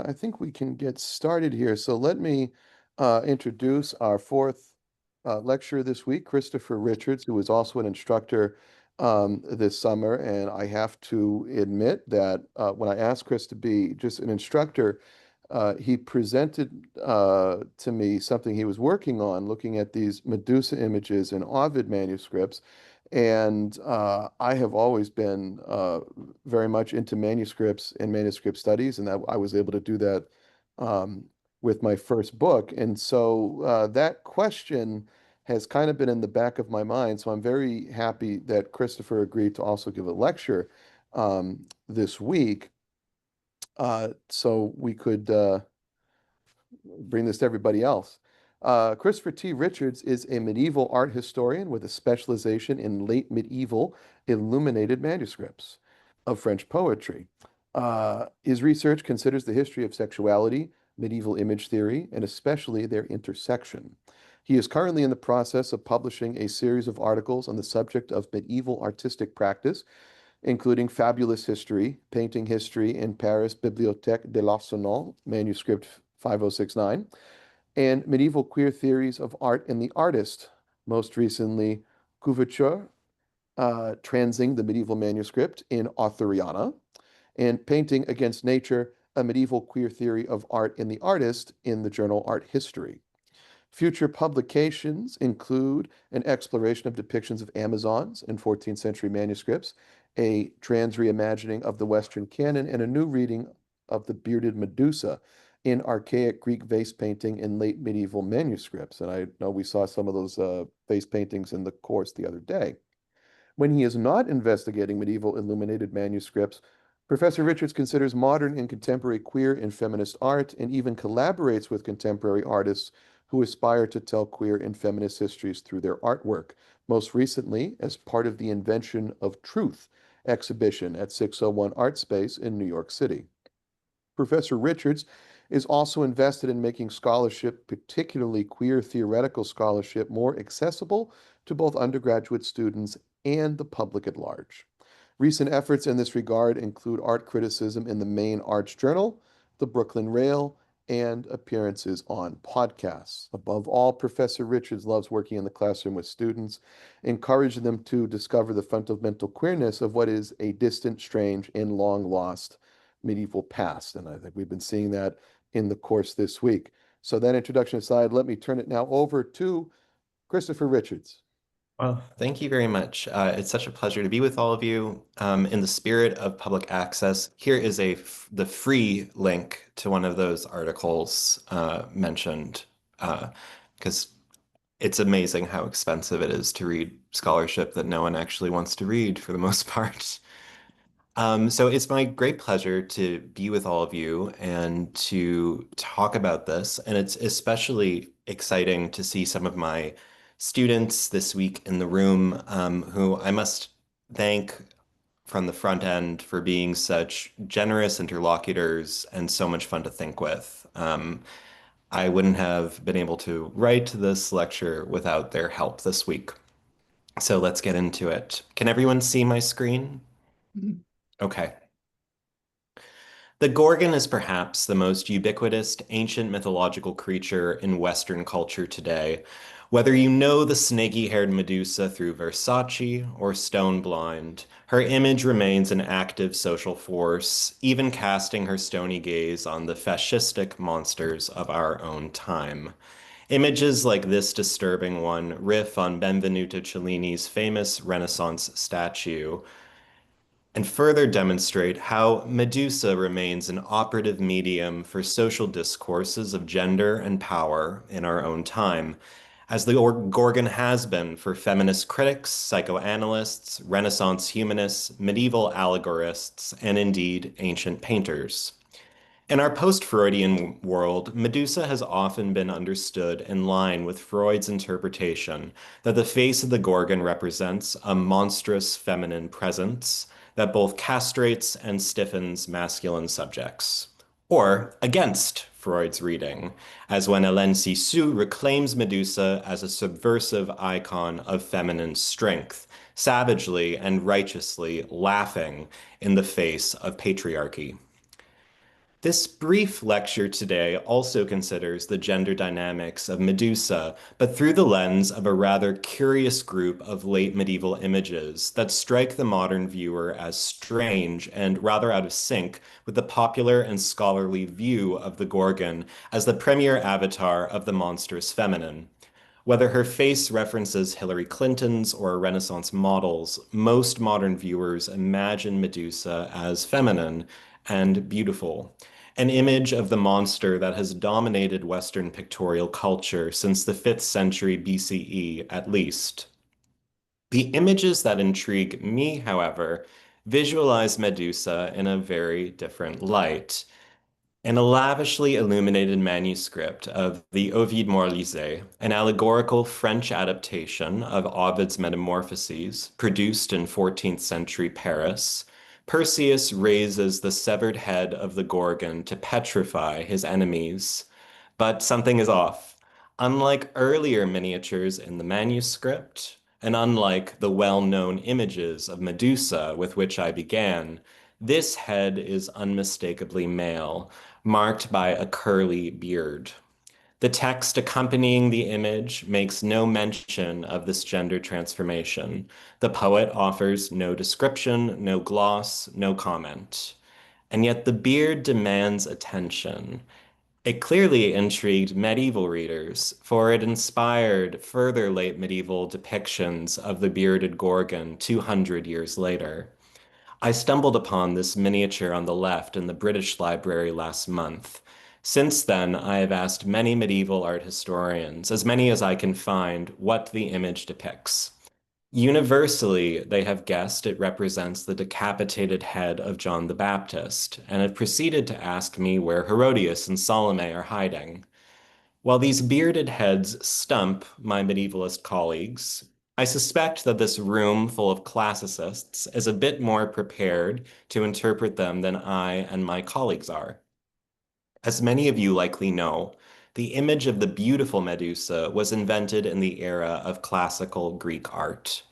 I think we can get started here. So let me introduce our fourth lecturer this week, Christopher Richards, who is also an instructor this summer. And I have to admit that when I asked Chris to be just an instructor, he presented to me something he was working on, looking at these Medusa images in Ovid manuscripts. And I have always been very much into manuscripts and manuscript studies, and that I was able to do that with my first book. And so that question has kind of been in the back of my mind. So I'm very happy that Christopher agreed to also give a lecture this week, so we could bring this to everybody else. Christopher T. Richards is a medieval art historian with a specialization in late medieval illuminated manuscripts of French poetry. His research considers the history of sexuality, medieval image theory, and especially their intersection. He is currently in the process of publishing a series of articles on the subject of medieval artistic practice, including Fabulous History, Painting History in Paris Bibliothèque de l'Arsenal, manuscript 5069, and Medieval Queer Theories of Art and the Artist, most recently Couverture, Transing the Medieval Manuscript in Authoriana, and Painting Against Nature, a Medieval Queer Theory of Art and the Artist in the journal Art History. Future publications include an exploration of depictions of Amazons in 14th century manuscripts, a trans reimagining of the Western canon, and a new reading of the bearded Medusa in archaic Greek vase painting in late medieval manuscripts. And I know we saw some of those vase paintings in the course the other day. When he is not investigating medieval illuminated manuscripts, Professor Richards considers modern and contemporary queer and feminist art and even collaborates with contemporary artists who aspire to tell queer and feminist histories through their artwork, most recently as part of the Invention of Truth exhibition at 601 Art Space in New York City. Professor Richards is also invested in making scholarship, particularly queer theoretical scholarship, more accessible to both undergraduate students and the public at large. Recent efforts in this regard include art criticism in the Maine Arts Journal, the Brooklyn Rail, and appearances on podcasts. Above all, Professor Richards loves working in the classroom with students, encouraging them to discover the fundamental queerness of what is a distant, strange, and long lost medieval past. And I think we've been seeing that in the course this week. So that introduction aside, let me turn it now over to Christopher Richards. Well, thank you very much. It's such a pleasure to be with all of you. In the spirit of public access, here is the free link to one of those articles mentioned, because it's amazing how expensive it is to read scholarship that no one actually wants to read for the most part. So it's my great pleasure to be with all of you and to talk about this. And it's especially exciting to see some of my students this week in the room, who I must thank from the front end for being such generous interlocutors and so much fun to think with. I wouldn't have been able to write this lecture without their help this week. So let's get into it. Can everyone see my screen? Okay. The Gorgon is perhaps the most ubiquitous ancient mythological creature in Western culture today. Whether you know the snaky-haired Medusa through Versace or Stone Blind, her image remains an active social force, even casting her stony gaze on the fascistic monsters of our own time. Images like this disturbing one riff on Benvenuto Cellini's famous Renaissance statue, and further demonstrate how Medusa remains an operative medium for social discourses of gender and power in our own time, as the Gorgon has been for feminist critics, psychoanalysts, Renaissance humanists, medieval allegorists, and indeed ancient painters. In our post-Freudian world, Medusa has often been understood in line with Freud's interpretation that the face of the Gorgon represents a monstrous feminine presence that both castrates and stiffens masculine subjects. Or against Freud's reading, as when Hélène Cixous reclaims Medusa as a subversive icon of feminine strength, savagely and righteously laughing in the face of patriarchy. This brief lecture today also considers the gender dynamics of Medusa, but through the lens of a rather curious group of late medieval images that strike the modern viewer as strange and rather out of sync with the popular and scholarly view of the Gorgon as the premier avatar of the monstrous feminine. Whether her face references Hillary Clinton's or Renaissance models, most modern viewers imagine Medusa as feminine and beautiful, an image of the monster that has dominated Western pictorial culture since the 5th century BCE at least. The images that intrigue me, however, visualize Medusa in a very different light. In a lavishly illuminated manuscript of the Ovide Moralisé, an allegorical French adaptation of Ovid's Metamorphoses, produced in 14th century Paris, Perseus raises the severed head of the Gorgon to petrify his enemies. But something is off. Unlike earlier miniatures in the manuscript, and unlike the well-known images of Medusa with which I began, this head is unmistakably male, marked by a curly beard. The text accompanying the image makes no mention of this gender transformation. The poet offers no description, no gloss, no comment. And yet the beard demands attention. It clearly intrigued medieval readers, for it inspired further late medieval depictions of the bearded Gorgon 200 years later. I stumbled upon this miniature on the left in the British Library last month. Since then, I have asked many medieval art historians, as many as I can find, what the image depicts. Universally, they have guessed it represents the decapitated head of John the Baptist, and have proceeded to ask me where Herodias and Salome are hiding. While these bearded heads stump my medievalist colleagues, I suspect that this room full of classicists is a bit more prepared to interpret them than I and my colleagues are. As many of you likely know, the image of the beautiful Medusa was invented in the era of classical Greek art.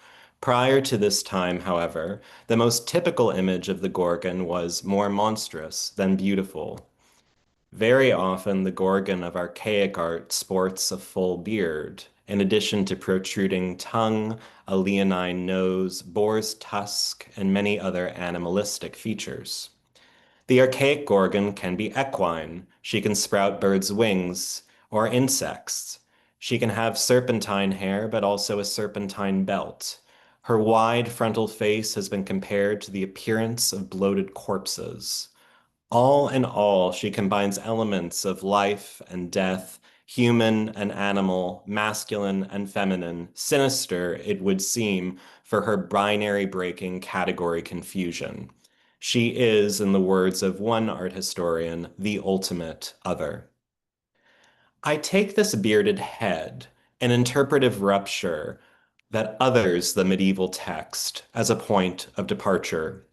Prior to this time, however, the most typical image of the Gorgon was more monstrous than beautiful. Very often, the Gorgon of archaic art sports a full beard, in addition to protruding tongue, a leonine nose, boar's tusk, and many other animalistic features. The archaic Gorgon can be equine. She can sprout birds' wings or insects. She can have serpentine hair, but also a serpentine belt. Her wide frontal face has been compared to the appearance of bloated corpses. All in all, she combines elements of life and death, human and animal, masculine and feminine, sinister, it would seem, for her binary breaking category confusion. She is, in the words of one art historian, the ultimate other. I take this bearded head, an interpretive rupture that others the medieval text as a point of departure.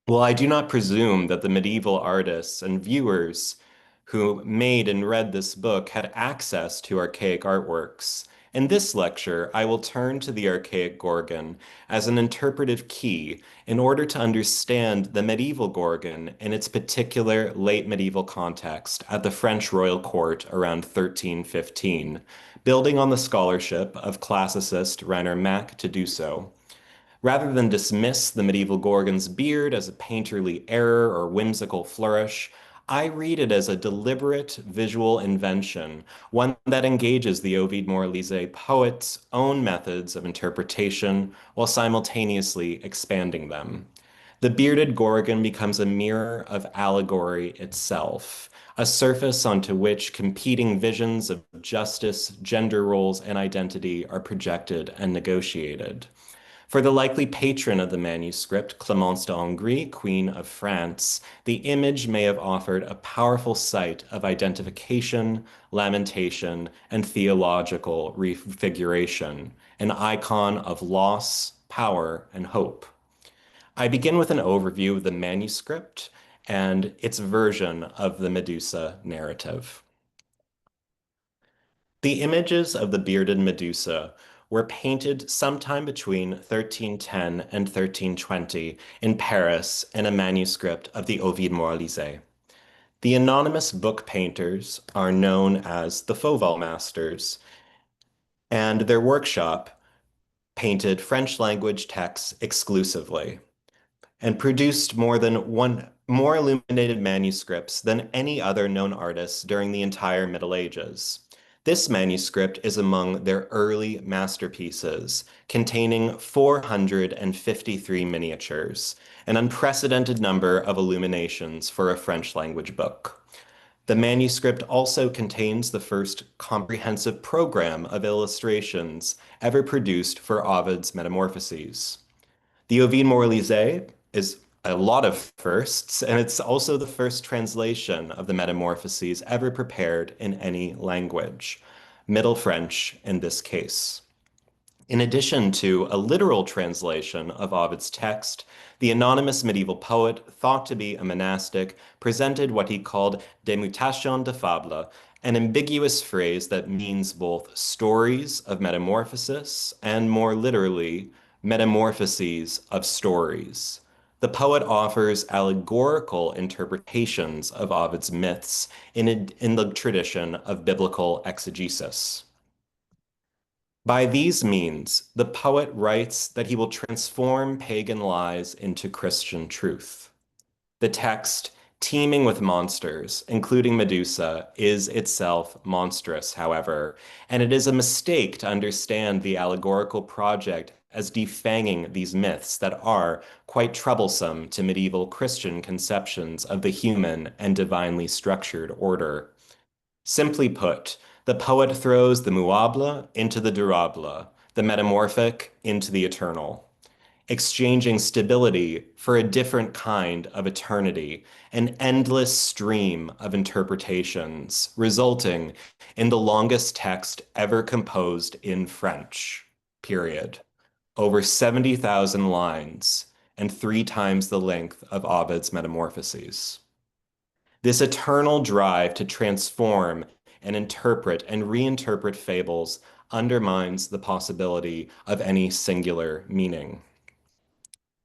Well, I do not presume that the medieval artists and viewers who made and read this book had access to archaic artworks. In this lecture, I will turn to the archaic Gorgon as an interpretive key in order to understand the medieval Gorgon in its particular late medieval context at the French royal court around 1315, building on the scholarship of classicist Rainer Mack to do so. Rather than dismiss the medieval Gorgon's beard as a painterly error or whimsical flourish, I read it as a deliberate visual invention, one that engages the Ovide Moralisé poet's own methods of interpretation while simultaneously expanding them. The bearded Gorgon becomes a mirror of allegory itself, a surface onto which competing visions of justice, gender roles, and identity are projected and negotiated. For the likely patron of the manuscript, Clémence de Hongrie, Queen of France, the image may have offered a powerful site of identification, lamentation, and theological refiguration, an icon of loss, power, and hope. I begin with an overview of the manuscript and its version of the Medusa narrative. The images of the bearded Medusa were painted sometime between 1310 and 1320 in Paris in a manuscript of the Ovide Moralisé. The anonymous book painters are known as the Fauval masters, and their workshop painted French language texts exclusively and produced more illuminated manuscripts than any other known artists during the entire Middle Ages. This manuscript is among their early masterpieces, containing 453 miniatures, an unprecedented number of illuminations for a French language book. The manuscript also contains the first comprehensive program of illustrations ever produced for Ovid's Metamorphoses. The Ovide Moralisé is a lot of firsts, and it's also the first translation of the Metamorphoses ever prepared in any language, Middle French in this case. In addition to a literal translation of Ovid's text, the anonymous medieval poet, thought to be a monastic, presented what he called des mutations de fable, an ambiguous phrase that means both stories of metamorphosis and, more literally, metamorphoses of stories. The poet offers allegorical interpretations of Ovid's myths in the tradition of biblical exegesis. By these means, the poet writes that he will transform pagan lies into Christian truth. The text, teeming with monsters, including Medusa, is itself monstrous, however, and it is a mistake to understand the allegorical project as defanging these myths that are quite troublesome to medieval Christian conceptions of the human and divinely structured order. Simply put, the poet throws the muable into the durable, the metamorphic into the eternal, exchanging stability for a different kind of eternity, an endless stream of interpretations, resulting in the longest text ever composed in French, period. Over 70,000 lines and 3 times the length of Ovid's Metamorphoses. This eternal drive to transform and interpret and reinterpret fables undermines the possibility of any singular meaning.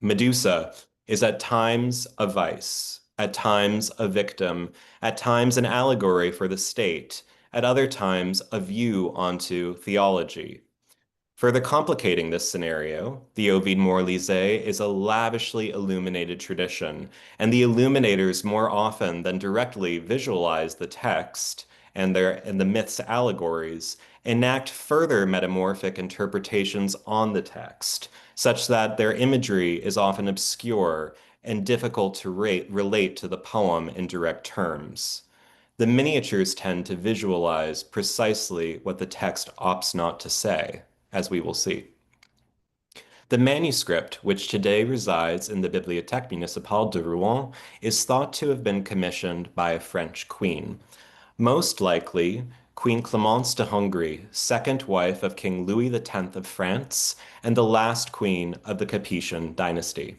Medusa is at times a vice, at times a victim, at times an allegory for the state, at other times a view onto theology. Further complicating this scenario, the Ovide Moralisé is a lavishly illuminated tradition, and the illuminators more often than directly visualize the text and the myth's allegories, enact further metamorphic interpretations on the text, such that their imagery is often obscure and difficult to relate to the poem in direct terms. The miniatures tend to visualize precisely what the text opts not to say, as we will see. The manuscript, which today resides in the Bibliothèque Municipale de Rouen, is thought to have been commissioned by a French queen, most likely Queen Clémence de Hongrie, second wife of King Louis X of France and the last queen of the Capetian dynasty.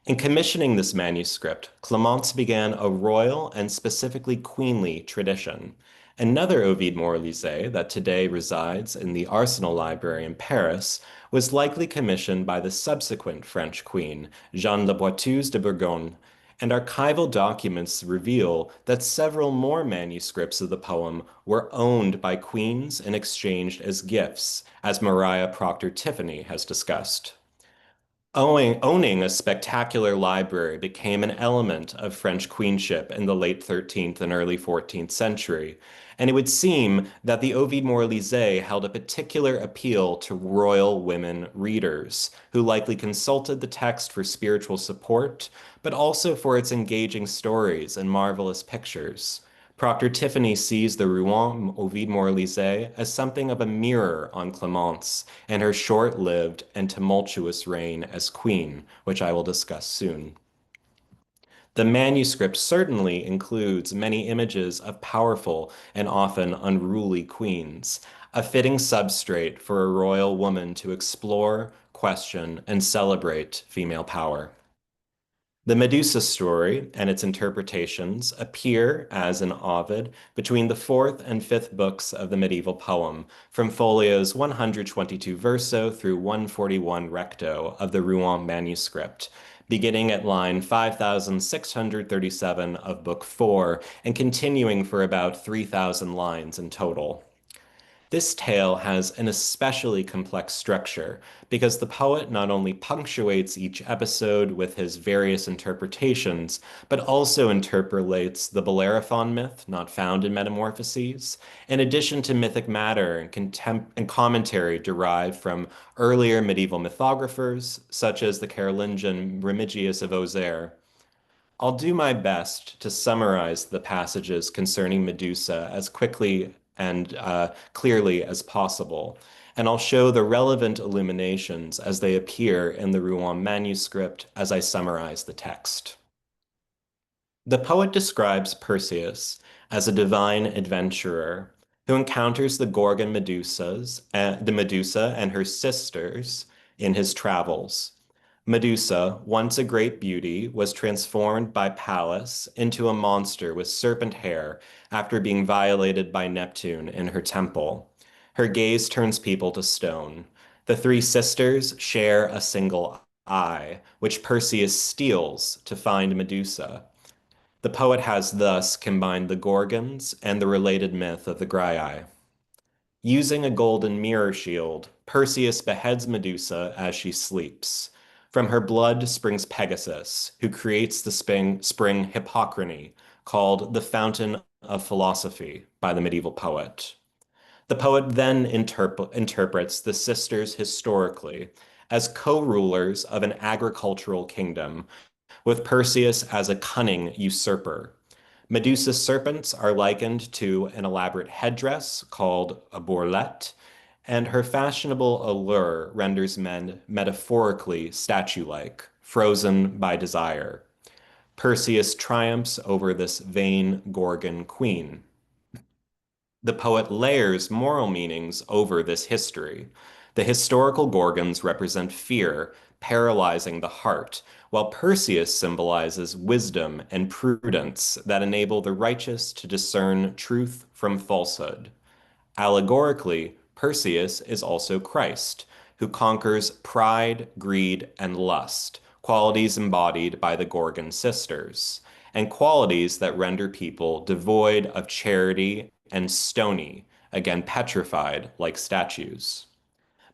In commissioning this manuscript, Clemence began a royal and specifically queenly tradition. Another Ovide Moralisé that today resides in the Arsenal Library in Paris was likely commissioned by the subsequent French queen, Jeanne la Boiteuse de Bourgogne, and archival documents reveal that several more manuscripts of the poem were owned by queens and exchanged as gifts, as Maria Proctor Tiffany has discussed. Owning a spectacular library became an element of French queenship in the late 13th and early 14th century, and it would seem that the Ovide Moralisé held a particular appeal to royal women readers, who likely consulted the text for spiritual support, but also for its engaging stories and marvelous pictures. Proctor Tiffany sees the Rouen Ovide Moralisé as something of a mirror on Clemence and her short-lived and tumultuous reign as queen, which I will discuss soon. The manuscript certainly includes many images of powerful and often unruly queens, a fitting substrate for a royal woman to explore, question, and celebrate female power. The Medusa story and its interpretations appear as an Ovid between the fourth and fifth books of the medieval poem, from folios 122 verso through 141 recto of the Rouen manuscript, beginning at line 5637 of Book 4 and continuing for about 3,000 lines in total. This tale has an especially complex structure because the poet not only punctuates each episode with his various interpretations, but also interpolates the Bellerophon myth not found in Metamorphoses, in addition to mythic matter and, and commentary derived from earlier medieval mythographers, such as the Carolingian Remigius of Auxerre. I'll do my best to summarize the passages concerning Medusa as quickly and clearly as possible, and I'll show the relevant illuminations as they appear in the Rouen manuscript as I summarize the text. The poet describes Perseus as a divine adventurer who encounters the Gorgon the Medusa and her sisters in his travels. Medusa, once a great beauty, was transformed by Pallas into a monster with serpent hair after being violated by Neptune in her temple. Her gaze turns people to stone. The three sisters share a single eye, which Perseus steals to find Medusa. The poet has thus combined the Gorgons and the related myth of the Graiai. Using a golden mirror shield, Perseus beheads Medusa as she sleeps. From her blood springs Pegasus, who creates the spring Hippocrene, called the Fountain of Philosophy by the medieval poet. The poet then interprets the sisters historically as co-rulers of an agricultural kingdom, with Perseus as a cunning usurper. Medusa's serpents are likened to an elaborate headdress called a bourlette, and her fashionable allure renders men metaphorically statue-like, frozen by desire. Perseus triumphs over this vain Gorgon queen. The poet layers moral meanings over this history. The historical Gorgons represent fear, paralyzing the heart, while Perseus symbolizes wisdom and prudence that enable the righteous to discern truth from falsehood. Allegorically, Perseus is also Christ, who conquers pride, greed, and lust, qualities embodied by the Gorgon sisters, and qualities that render people devoid of charity and stony, again petrified like statues.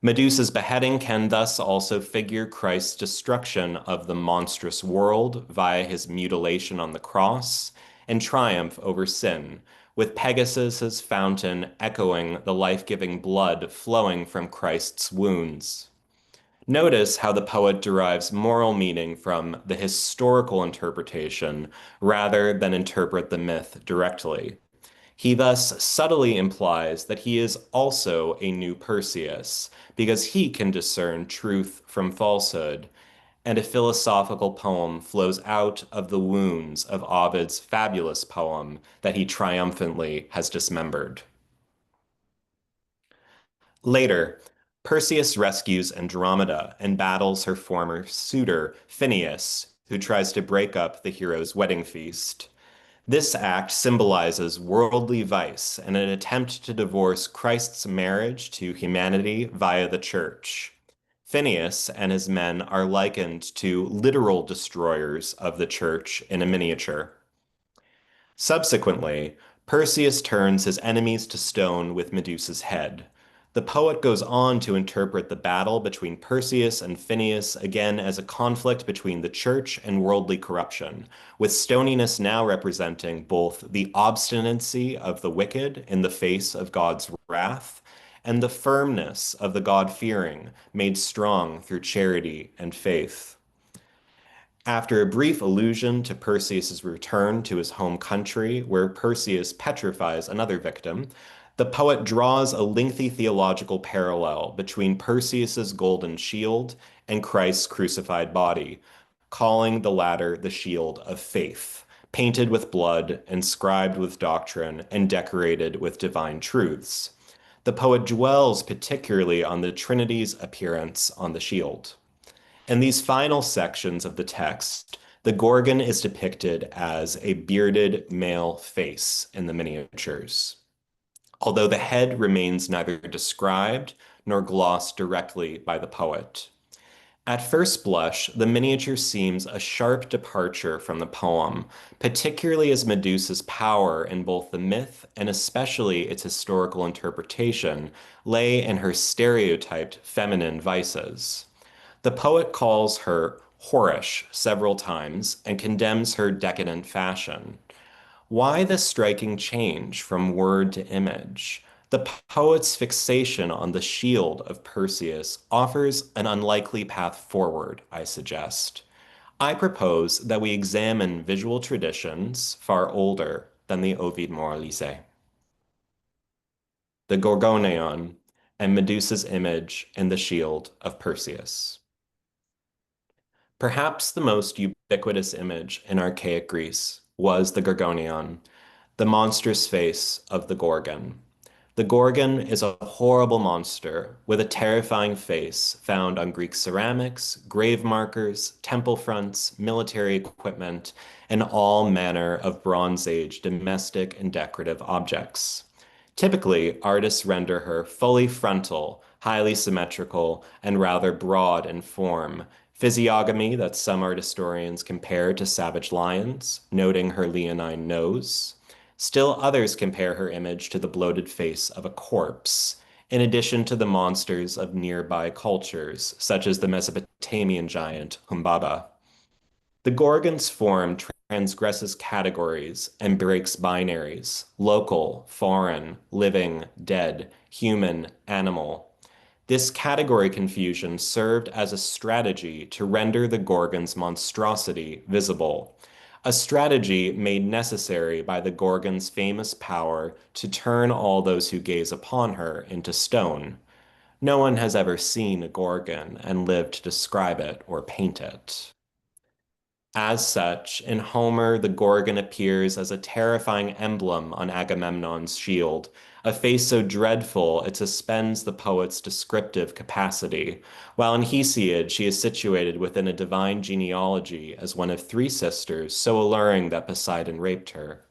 Medusa's beheading can thus also figure Christ's destruction of the monstrous world via his mutilation on the cross and triumph over sin, with Pegasus's fountain echoing the life-giving blood flowing from Christ's wounds. Notice how the poet derives moral meaning from the historical interpretation rather than interpret the myth directly. He thus subtly implies that he is also a new Perseus, because he can discern truth from falsehood, and a philosophical poem flows out of the wounds of Ovid's fabulous poem that he triumphantly has dismembered. Later, Perseus rescues Andromeda and battles her former suitor, Phineus, who tries to break up the hero's wedding feast. This act symbolizes worldly vice and an attempt to divorce Christ's marriage to humanity via the church. Phineus and his men are likened to literal destroyers of the church in a miniature. Subsequently, Perseus turns his enemies to stone with Medusa's head. The poet goes on to interpret the battle between Perseus and Phineus again as a conflict between the church and worldly corruption, with stoniness now representing both the obstinacy of the wicked in the face of God's wrath and the firmness of the God-fearing, made strong through charity and faith. After a brief allusion to Perseus's return to his home country, where Perseus petrifies another victim, the poet draws a lengthy theological parallel between Perseus's golden shield and Christ's crucified body, calling the latter the shield of faith, painted with blood, inscribed with doctrine, and decorated with divine truths. The poet dwells particularly on the Trinity's appearance on the shield. In these final sections of the text, the Gorgon is depicted as a bearded male face in the miniatures, although the head remains neither described nor glossed directly by the poet. At first blush, the miniature seems a sharp departure from the poem, particularly as Medusa's power in both the myth and especially its historical interpretation lay in her stereotyped feminine vices. The poet calls her whorish several times and condemns her decadent fashion. Why this striking change from word to image? The poet's fixation on the shield of Perseus offers an unlikely path forward, I suggest. I propose that we examine visual traditions far older than the Ovide Moralisé, the Gorgoneon, and Medusa's image in the shield of Perseus. Perhaps the most ubiquitous image in archaic Greece was the Gorgonion, the monstrous face of the Gorgon. The Gorgon is a horrible monster with a terrifying face found on Greek ceramics, grave markers, temple fronts, military equipment, and all manner of Bronze Age domestic and decorative objects. Typically, artists render her fully frontal, highly symmetrical, and rather broad in form, physiognomy that some art historians compare to savage lions, noting her leonine nose. Still others compare her image to the bloated face of a corpse, in addition to the monsters of nearby cultures, such as the Mesopotamian giant Humbaba. The Gorgon's form transgresses categories and breaks binaries: local, foreign, living, dead, human, animal. This category confusion served as a strategy to render the Gorgon's monstrosity visible, a strategy made necessary by the Gorgon's famous power to turn all those who gaze upon her into stone. No one has ever seen a Gorgon and lived to describe it or paint it. As such, in Homer, the Gorgon appears as a terrifying emblem on Agamemnon's shield, a face so dreadful it suspends the poet's descriptive capacity, while in Hesiod she is situated within a divine genealogy as one of three sisters so alluring that Poseidon raped her.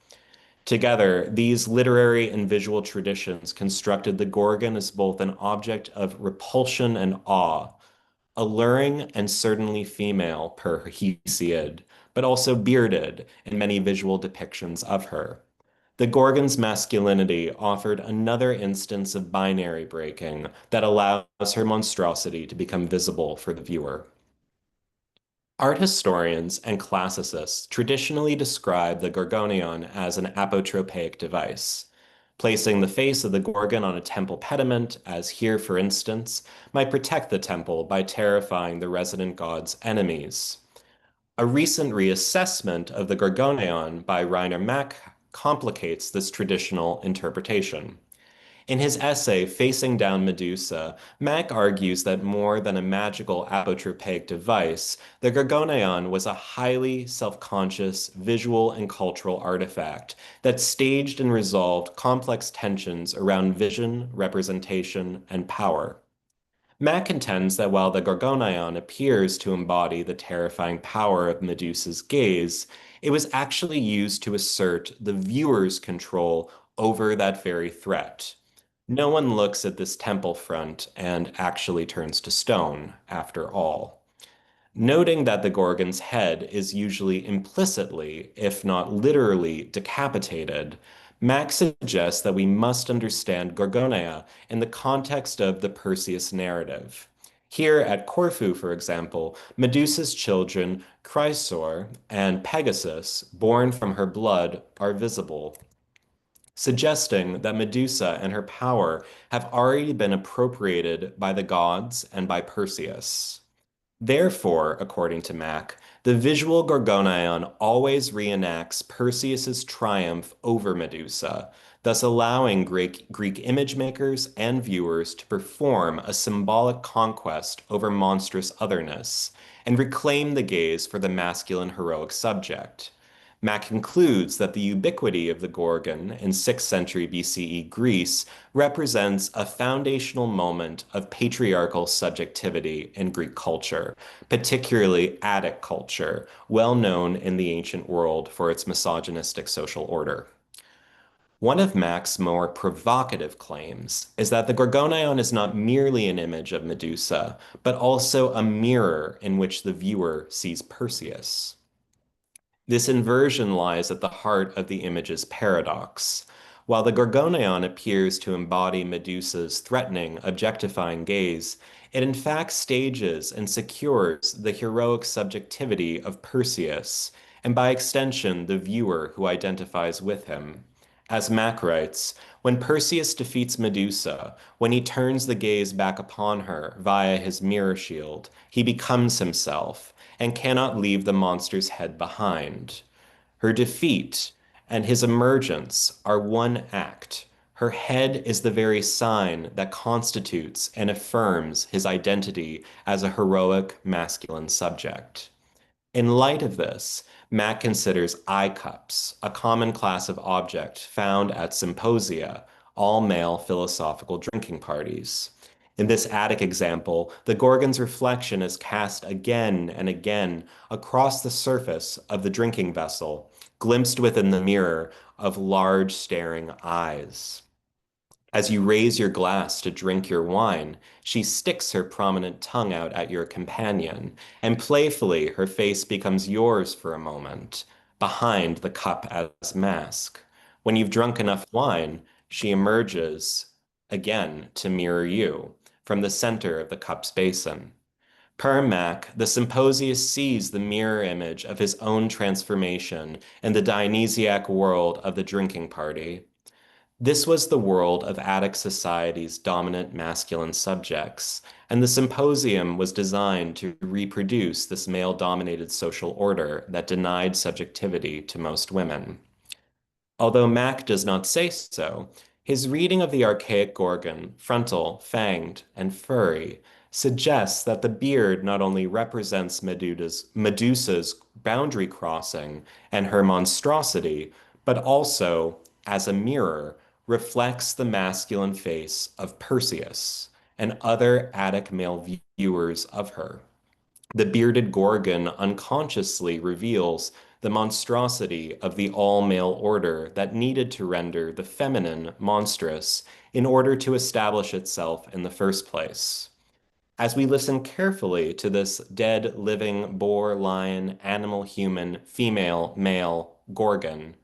Together, these literary and visual traditions constructed the Gorgon as both an object of repulsion and awe, alluring and certainly female per Hesiod, but also bearded in many visual depictions of her. The Gorgon's masculinity offered another instance of binary breaking that allows her monstrosity to become visible for the viewer. Art historians and classicists traditionally describe the Gorgonion as an apotropaic device. Placing the face of the Gorgon on a temple pediment, as here for instance, might protect the temple by terrifying the resident god's enemies. A recent reassessment of the Gorgonion by Rainer Mack complicates this traditional interpretation. In his essay, Facing Down Medusa, Mack argues that more than a magical apotropaic device, the Gorgonion was a highly self-conscious visual and cultural artifact that staged and resolved complex tensions around vision, representation, and power. Mack contends that while the Gorgonion appears to embody the terrifying power of Medusa's gaze, it was actually used to assert the viewer's control over that very threat. No one looks at this temple front and actually turns to stone, after all. Noting that the Gorgon's head is usually implicitly, if not literally, decapitated, Max suggests that we must understand Gorgonia in the context of the Perseus narrative. Here at Corfu, for example, Medusa's children, Chrysaor and Pegasus, born from her blood, are visible, suggesting that Medusa and her power have already been appropriated by the gods and by Perseus. Therefore, according to Mack, the visual Gorgonion always reenacts Perseus's triumph over Medusa, thus allowing Greek image makers and viewers to perform a symbolic conquest over monstrous otherness and reclaim the gaze for the masculine heroic subject. Mack concludes that the ubiquity of the Gorgon in 6th century BCE Greece represents a foundational moment of patriarchal subjectivity in Greek culture, particularly Attic culture, well known in the ancient world for its misogynistic social order. One of Mack's more provocative claims is that the Gorgonion is not merely an image of Medusa, but also a mirror in which the viewer sees Perseus. This inversion lies at the heart of the image's paradox. While the Gorgonion appears to embody Medusa's threatening, objectifying gaze, it in fact stages and secures the heroic subjectivity of Perseus, and by extension, the viewer who identifies with him. As Mack writes, when Perseus defeats Medusa, when he turns the gaze back upon her via his mirror shield, he becomes himself and cannot leave the monster's head behind. Her defeat and his emergence are one act. Her head is the very sign that constitutes and affirms his identity as a heroic masculine subject. In light of this, Mack considers eye cups, a common class of object found at symposia, all male philosophical drinking parties. In this Attic example, the Gorgon's reflection is cast again and again across the surface of the drinking vessel, glimpsed within the mirror of large staring eyes. As you raise your glass to drink your wine, she sticks her prominent tongue out at your companion, and playfully her face becomes yours for a moment, behind the cup as mask. When you've drunk enough wine, she emerges again to mirror you from the center of the cup's basin. Per Mac, the Symposius sees the mirror image of his own transformation in the Dionysiac world of the drinking party. This was the world of Attic society's dominant masculine subjects, and the symposium was designed to reproduce this male-dominated social order that denied subjectivity to most women. Although Mack does not say so, his reading of the archaic Gorgon, frontal, fanged, and furry, suggests that the beard not only represents Medusa's boundary crossing and her monstrosity, but also, as a mirror, reflects the masculine face of Perseus and other Attic male viewers of her. The bearded Gorgon unconsciously reveals the monstrosity of the all-male order that needed to render the feminine monstrous in order to establish itself in the first place. As we listen carefully to this dead, living, boar, lion, animal, human, female, male, Gorgon,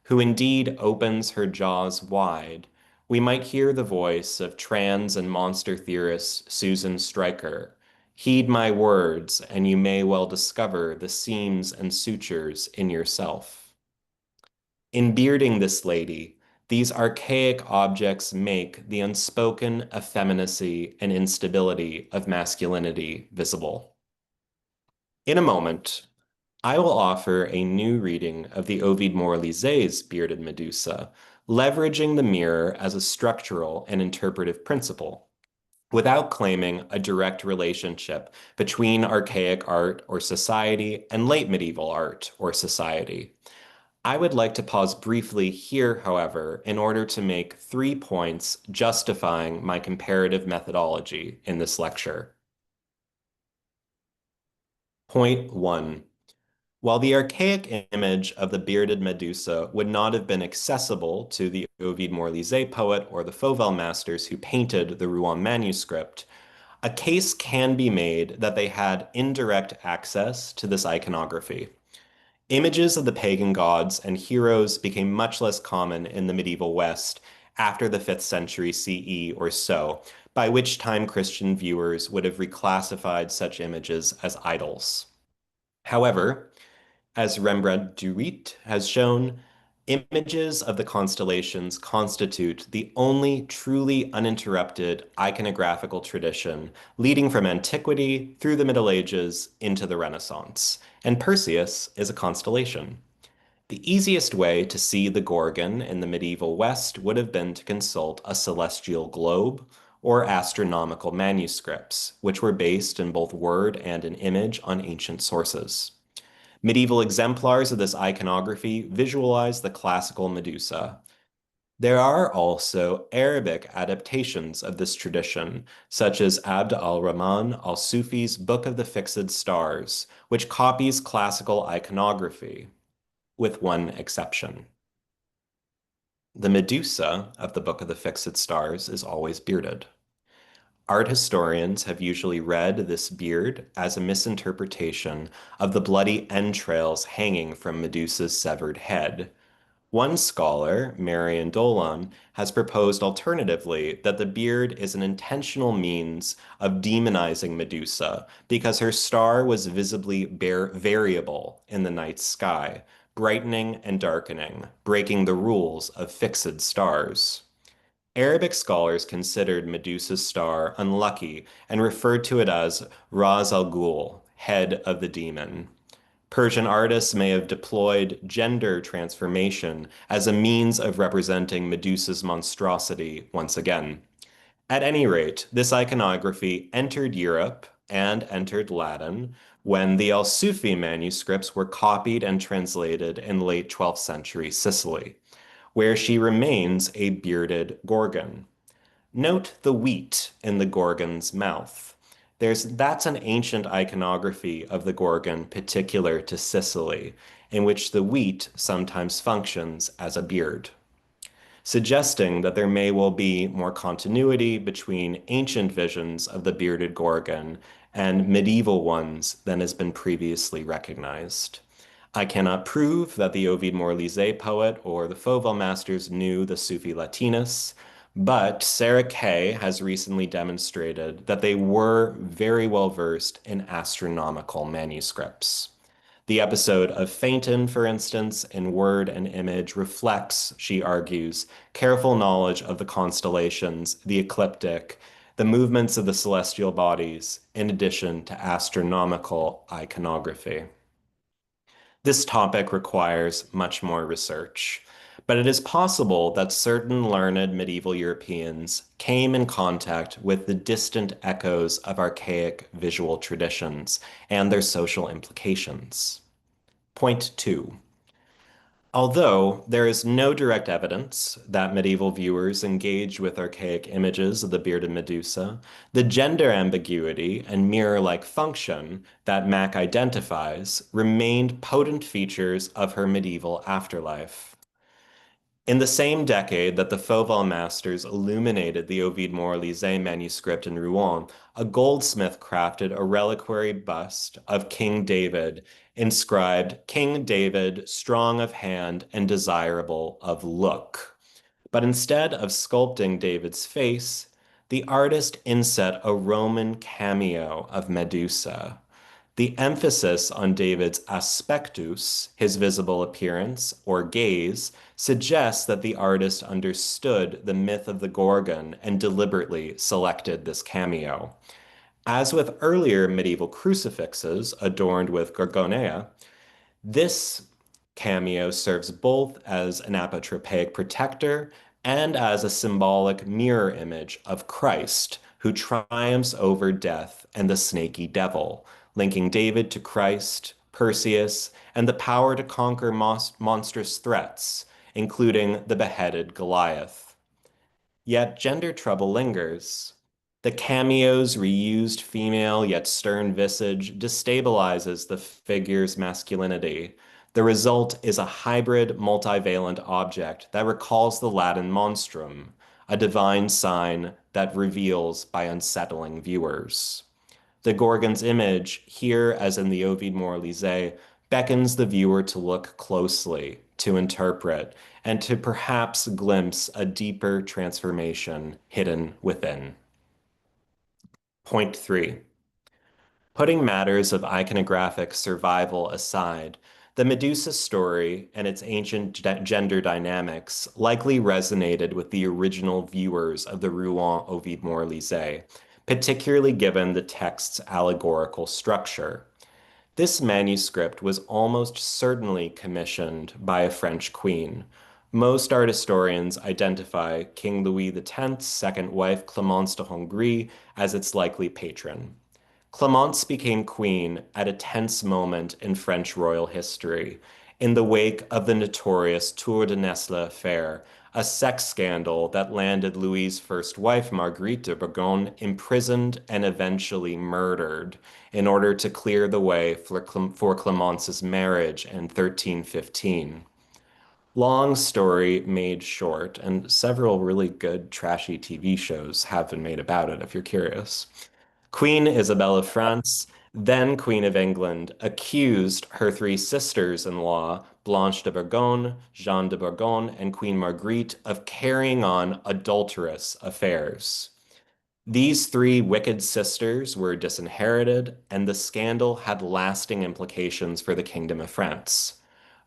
who indeed opens her jaws wide, we might hear the voice of trans and monster theorist Susan Stryker. Heed my words, and you may well discover the seams and sutures in yourself. In bearding this lady, these archaic objects make the unspoken effeminacy and instability of masculinity visible. In a moment, I will offer a new reading of the Ovide Moralisé's Bearded Medusa, leveraging the mirror as a structural and interpretive principle, without claiming a direct relationship between archaic art or society and late medieval art or society. I would like to pause briefly here, however, in order to make 3 points justifying my comparative methodology in this lecture. Point 1. While the archaic image of the bearded Medusa would not have been accessible to the Ovide Moralisé poet or the Fauvel masters who painted the Rouen manuscript, a case can be made that they had indirect access to this iconography. Images of the pagan gods and heroes became much less common in the medieval West after the 5th century CE or so, by which time Christian viewers would have reclassified such images as idols. However, as Rembrandt Durit has shown, images of the constellations constitute the only truly uninterrupted iconographical tradition leading from antiquity through the Middle Ages into the Renaissance, and Perseus is a constellation. The easiest way to see the Gorgon in the medieval West would have been to consult a celestial globe or astronomical manuscripts, which were based in both word and in image on ancient sources. Medieval exemplars of this iconography visualize the classical Medusa. There are also Arabic adaptations of this tradition, such as Abd al-Rahman al-Sufi's Book of the Fixed Stars, which copies classical iconography, with one exception. The Medusa of the Book of the Fixed Stars is always bearded. Art historians have usually read this beard as a misinterpretation of the bloody entrails hanging from Medusa's severed head. One scholar, Marion Dolan, has proposed alternatively that the beard is an intentional means of demonizing Medusa because her star was visibly variable in the night sky, brightening and darkening, breaking the rules of fixed stars. Arabic scholars considered Medusa's star unlucky and referred to it as Ras al Ghul, head of the demon. Persian artists may have deployed gender transformation as a means of representing Medusa's monstrosity once again. At any rate, this iconography entered Europe and entered Latin when the El-Sufi manuscripts were copied and translated in late 12th century Sicily, where she remains a bearded Gorgon. Note the wheat in the Gorgon's mouth. That's an ancient iconography of the Gorgon particular to Sicily, in which the wheat sometimes functions as a beard, suggesting that there may well be more continuity between ancient visions of the bearded Gorgon and medieval ones than has been previously recognized. I cannot prove that the Ovide Moralisé poet or the Fauvel masters knew the Sufi Latinus, but Sarah Kay has recently demonstrated that they were very well versed in astronomical manuscripts. The episode of Phaeton, for instance, in word and image reflects, she argues, careful knowledge of the constellations, the ecliptic, the movements of the celestial bodies, in addition to astronomical iconography. This topic requires much more research, but it is possible that certain learned medieval Europeans came in contact with the distant echoes of archaic visual traditions and their social implications. Point two. Although there is no direct evidence that medieval viewers engaged with archaic images of the bearded Medusa, the gender ambiguity and mirror-like function that Mack identifies remained potent features of her medieval afterlife. In the same decade that the Fauvel masters illuminated the Ovide Moralisé manuscript in Rouen, a goldsmith crafted a reliquary bust of King David, inscribed King David, strong of hand and desirable of look. But instead of sculpting David's face, the artist inset a Roman cameo of Medusa. The emphasis on David's aspectus, his visible appearance, or gaze, suggests that the artist understood the myth of the Gorgon and deliberately selected this cameo. As with earlier medieval crucifixes adorned with gorgonea, this cameo serves both as an apotropaic protector and as a symbolic mirror image of Christ, who triumphs over death and the snaky devil, linking David to Christ, Perseus, and the power to conquer monstrous threats, including the beheaded Goliath. Yet gender trouble lingers. The cameo's reused female yet stern visage destabilizes the figure's masculinity. The result is a hybrid multivalent object that recalls the Latin monstrum, a divine sign that reveals by unsettling viewers. The Gorgon's image, here as in the Ovide Moralisé, beckons the viewer to look closely, to interpret, and to perhaps glimpse a deeper transformation hidden within. Point three. Putting matters of iconographic survival aside, the Medusa story and its ancient gender dynamics likely resonated with the original viewers of the Rouen Ovide Moralisé, particularly given the text's allegorical structure. This manuscript was almost certainly commissioned by a French queen. Most art historians identify King Louis X's second wife, Clémence de Hongrie, as its likely patron. Clémence became queen at a tense moment in French royal history, in the wake of the notorious Tour de Nesle affair, a sex scandal that landed Louis's first wife, Marguerite de Bourgogne, imprisoned and eventually murdered in order to clear the way for Clémence's marriage in 1315. Long story made short, and several really good trashy TV shows have been made about it if you're curious. Queen Isabel of France, then Queen of England, accused her three sisters-in-law, Blanche de Bourgogne, Jeanne de Bourgogne, and Queen Marguerite, of carrying on adulterous affairs. These three wicked sisters were disinherited, and the scandal had lasting implications for the Kingdom of France.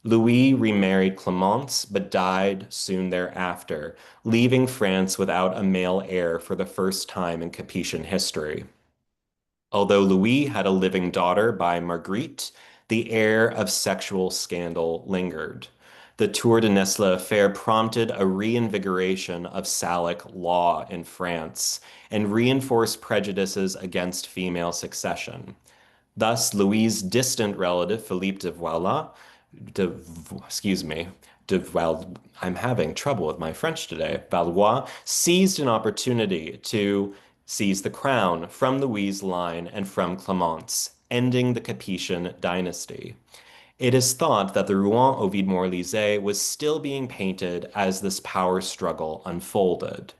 Louis remarried Clemence, but died soon thereafter, leaving France without a male heir for the first time in Capetian history. Although Louis had a living daughter by Marguerite, the air of sexual scandal lingered. The Tour de Nesle affair prompted a reinvigoration of Salic law in France and reinforced prejudices against female succession. Thus, Louis's distant relative, Philippe de Valois, de, excuse me, de Val, I'm having trouble with my French today, Valois, seized an opportunity to seize the crown from Louis's line and from Clemence, ending the Capetian dynasty. It is thought that the Rouen Ovide Moralisé was still being painted as this power struggle unfolded.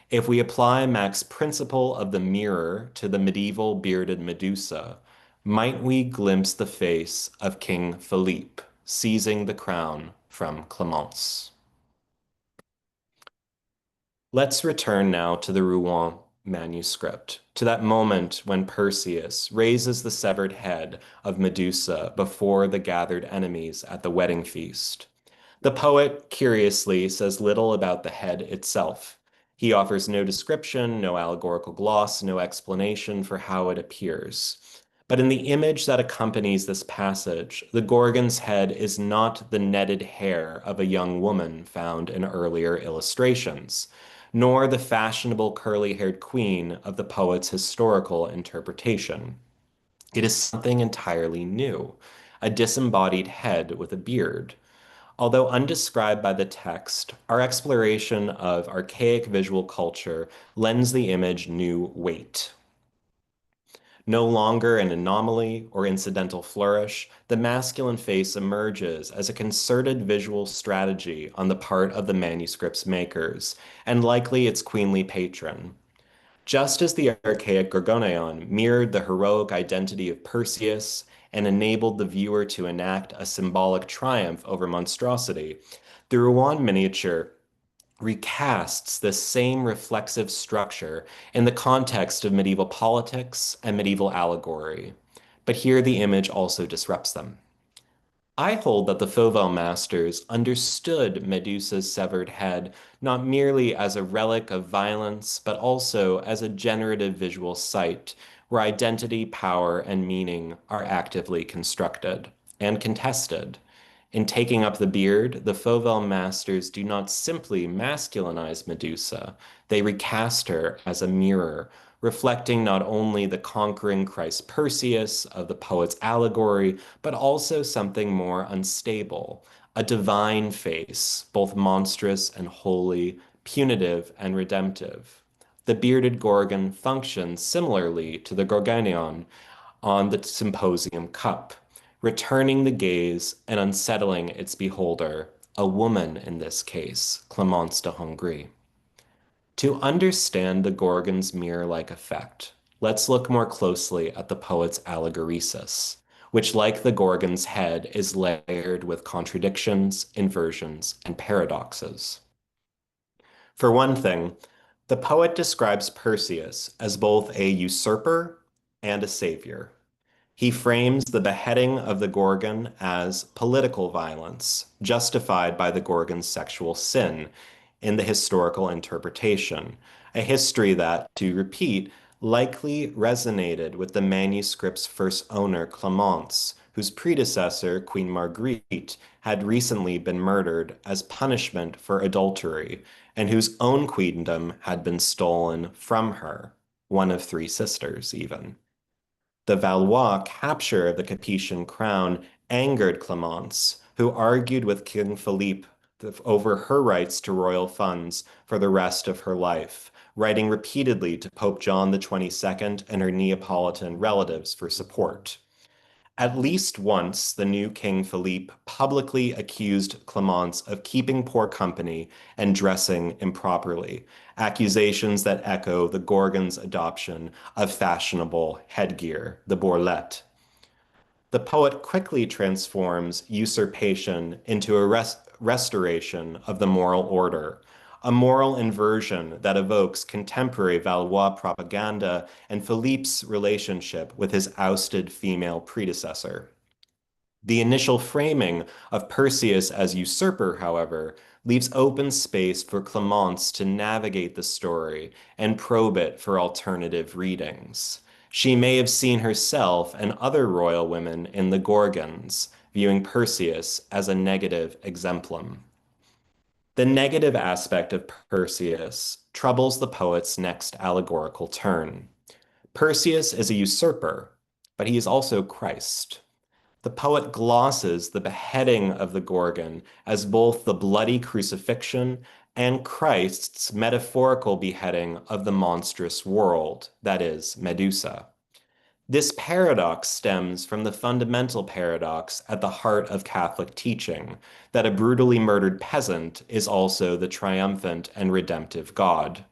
If we apply Mac's principle of the mirror to the medieval bearded Medusa, might we glimpse the face of King Philippe seizing the crown from Clemence? Let's return now to the Rouen manuscript, to that moment when Perseus raises the severed head of Medusa before the gathered enemies at the wedding feast. The poet, curiously, says little about the head itself. He offers no description, no allegorical gloss, no explanation for how it appears. But in the image that accompanies this passage, the Gorgon's head is not the netted hair of a young woman found in earlier illustrations, nor the fashionable curly-haired queen of the poet's historical interpretation. It is something entirely new, a disembodied head with a beard. Although undescribed by the text, our exploration of archaic visual culture lends the image new weight. No longer an anomaly or incidental flourish, the masculine face emerges as a concerted visual strategy on the part of the manuscript's makers, and likely its queenly patron. Just as the archaic Gorgoneon mirrored the heroic identity of Perseus and enabled the viewer to enact a symbolic triumph over monstrosity, the Rouen miniature recasts this same reflexive structure in the context of medieval politics and medieval allegory. But here the image also disrupts them. I hold that the Fauvel masters understood Medusa's severed head not merely as a relic of violence, but also as a generative visual site where identity, power, and meaning are actively constructed and contested. In taking up the beard, the Fauvel masters do not simply masculinize Medusa, they recast her as a mirror, reflecting not only the conquering Christ Perseus of the poet's allegory, but also something more unstable, a divine face, both monstrous and holy, punitive and redemptive. The bearded Gorgon functions similarly to the Gorgonion on the symposium cup, returning the gaze and unsettling its beholder, a woman in this case, Clemence de Hongrie. To understand the Gorgon's mirror-like effect, let's look more closely at the poet's allegoresis, which, like the Gorgon's head, is layered with contradictions, inversions, and paradoxes. For one thing, the poet describes Perseus as both a usurper and a savior. He frames the beheading of the Gorgon as political violence, justified by the Gorgon's sexual sin in the historical interpretation, a history that, to repeat, likely resonated with the manuscript's first owner, Clemence, whose predecessor, Queen Marguerite, had recently been murdered as punishment for adultery, and whose own queendom had been stolen from her, one of three sisters, even. The Valois capture of the Capetian crown angered Clemence, who argued with King Philippe over her rights to royal funds for the rest of her life, writing repeatedly to Pope John the 22nd and her Neapolitan relatives for support. At least once, the new King Philippe publicly accused Clemence of keeping poor company and dressing improperly, accusations that echo the Gorgon's adoption of fashionable headgear, the bourlette. The poet quickly transforms usurpation into a restoration of the moral order, a moral inversion that evokes contemporary Valois propaganda and Philippe's relationship with his ousted female predecessor. The initial framing of Perseus as usurper, however, leaves open space for Clemence to navigate the story and probe it for alternative readings. She may have seen herself and other royal women in the Gorgons, viewing Perseus as a negative exemplum. The negative aspect of Perseus troubles the poet's next allegorical turn. Perseus is a usurper, but he is also Christ. The poet glosses the beheading of the Gorgon as both the bloody crucifixion and Christ's metaphorical beheading of the monstrous world, that is, Medusa. This paradox stems from the fundamental paradox at the heart of Catholic teaching, that a brutally murdered peasant is also the triumphant and redemptive God.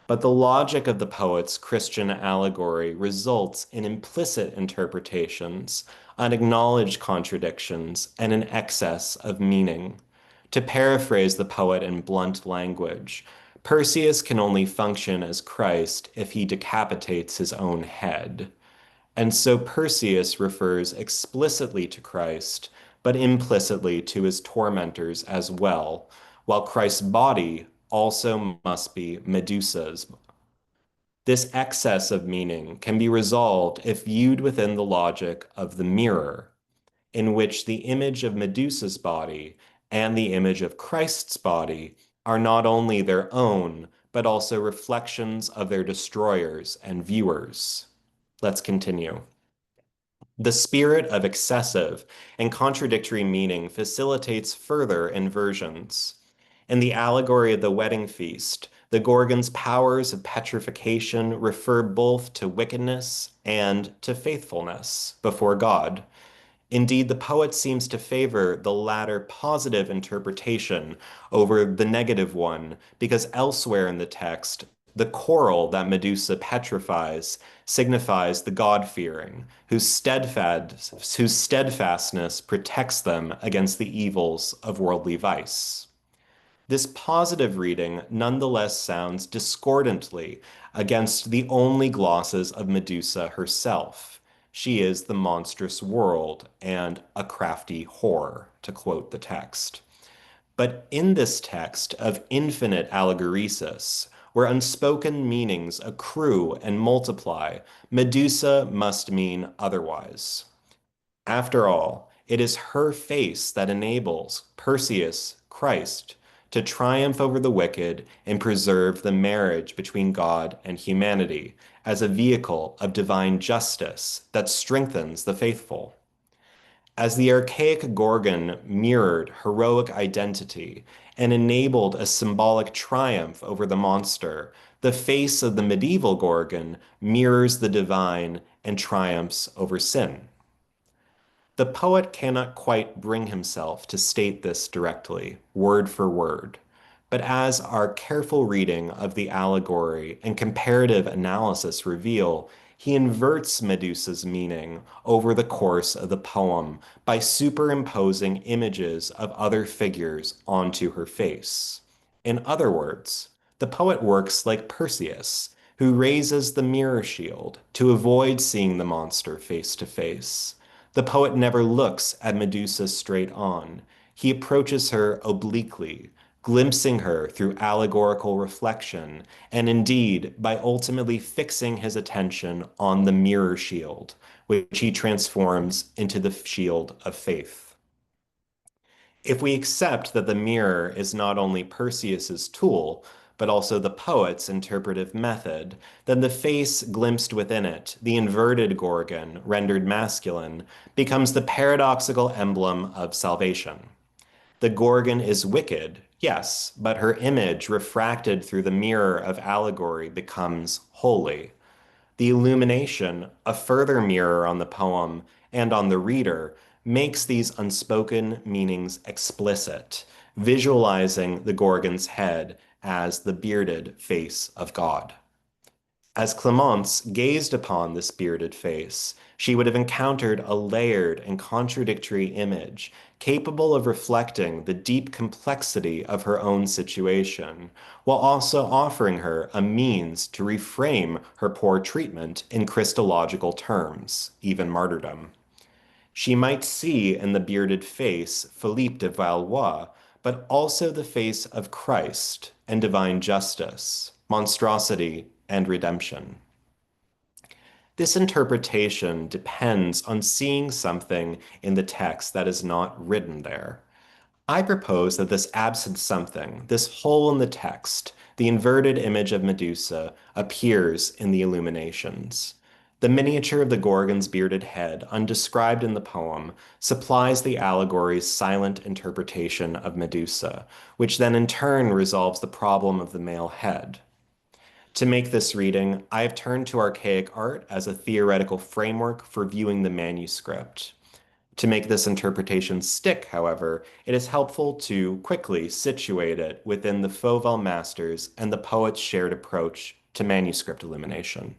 But the logic of the poet's Christian allegory results in implicit interpretations, unacknowledged contradictions, and an excess of meaning. To paraphrase the poet in blunt language, Perseus can only function as Christ if he decapitates his own head. And so Perseus refers explicitly to Christ, but implicitly to his tormentors as well, while Christ's body also must be Medusa's. This excess of meaning can be resolved if viewed within the logic of the mirror, in which the image of Medusa's body and the image of Christ's body are not only their own, but also reflections of their destroyers and viewers. Let's continue. The spirit of excessive and contradictory meaning facilitates further inversions. In the allegory of the wedding feast, the Gorgon's powers of petrification refer both to wickedness and to faithfulness before God. Indeed, the poet seems to favor the latter positive interpretation over the negative one, because elsewhere in the text, the coral that Medusa petrifies signifies the God-fearing, whose steadfastness protects them against the evils of worldly vice. This positive reading nonetheless sounds discordantly against the only glosses of Medusa herself. She is the monstrous world and a crafty whore, to quote the text. But in this text of infinite allegoresis, where unspoken meanings accrue and multiply, Medusa must mean otherwise. After all, it is her face that enables Perseus, Christ, to triumph over the wicked and preserve the marriage between God and humanity as a vehicle of divine justice that strengthens the faithful. As the archaic Gorgon mirrored heroic identity and enabled a symbolic triumph over the monster, the face of the medieval Gorgon mirrors the divine and triumphs over sin. The poet cannot quite bring himself to state this directly, word for word, but as our careful reading of the allegory and comparative analysis reveal, he inverts Medusa's meaning over the course of the poem by superimposing images of other figures onto her face. In other words, the poet works like Perseus, who raises the mirror shield to avoid seeing the monster face to face. The poet never looks at Medusa straight on. He approaches her obliquely, glimpsing her through allegorical reflection, and indeed by ultimately fixing his attention on the mirror shield, which he transforms into the shield of faith. If we accept that the mirror is not only Perseus's tool, but also the poet's interpretive method, then the face glimpsed within it, the inverted Gorgon, rendered masculine, becomes the paradoxical emblem of salvation. The Gorgon is wicked, yes, but her image refracted through the mirror of allegory becomes holy. The illumination, a further mirror on the poem, and on the reader makes these unspoken meanings explicit, visualizing the Gorgon's head as the bearded face of God. As Clemence gazed upon this bearded face, she would have encountered a layered and contradictory image capable of reflecting the deep complexity of her own situation, while also offering her a means to reframe her poor treatment in Christological terms, even martyrdom. She might see in the bearded face Philippe de Valois, but also the face of Christ and divine justice, monstrosity, and redemption. This interpretation depends on seeing something in the text that is not written there. I propose that this absent something, this hole in the text, the inverted image of Medusa, appears in the illuminations. The miniature of the Gorgon's bearded head, undescribed in the poem, supplies the allegory's silent interpretation of Medusa, which then in turn resolves the problem of the male head. To make this reading, I have turned to archaic art as a theoretical framework for viewing the manuscript. To make this interpretation stick, however, it is helpful to quickly situate it within the Fauvel masters and the poet's shared approach to manuscript illumination.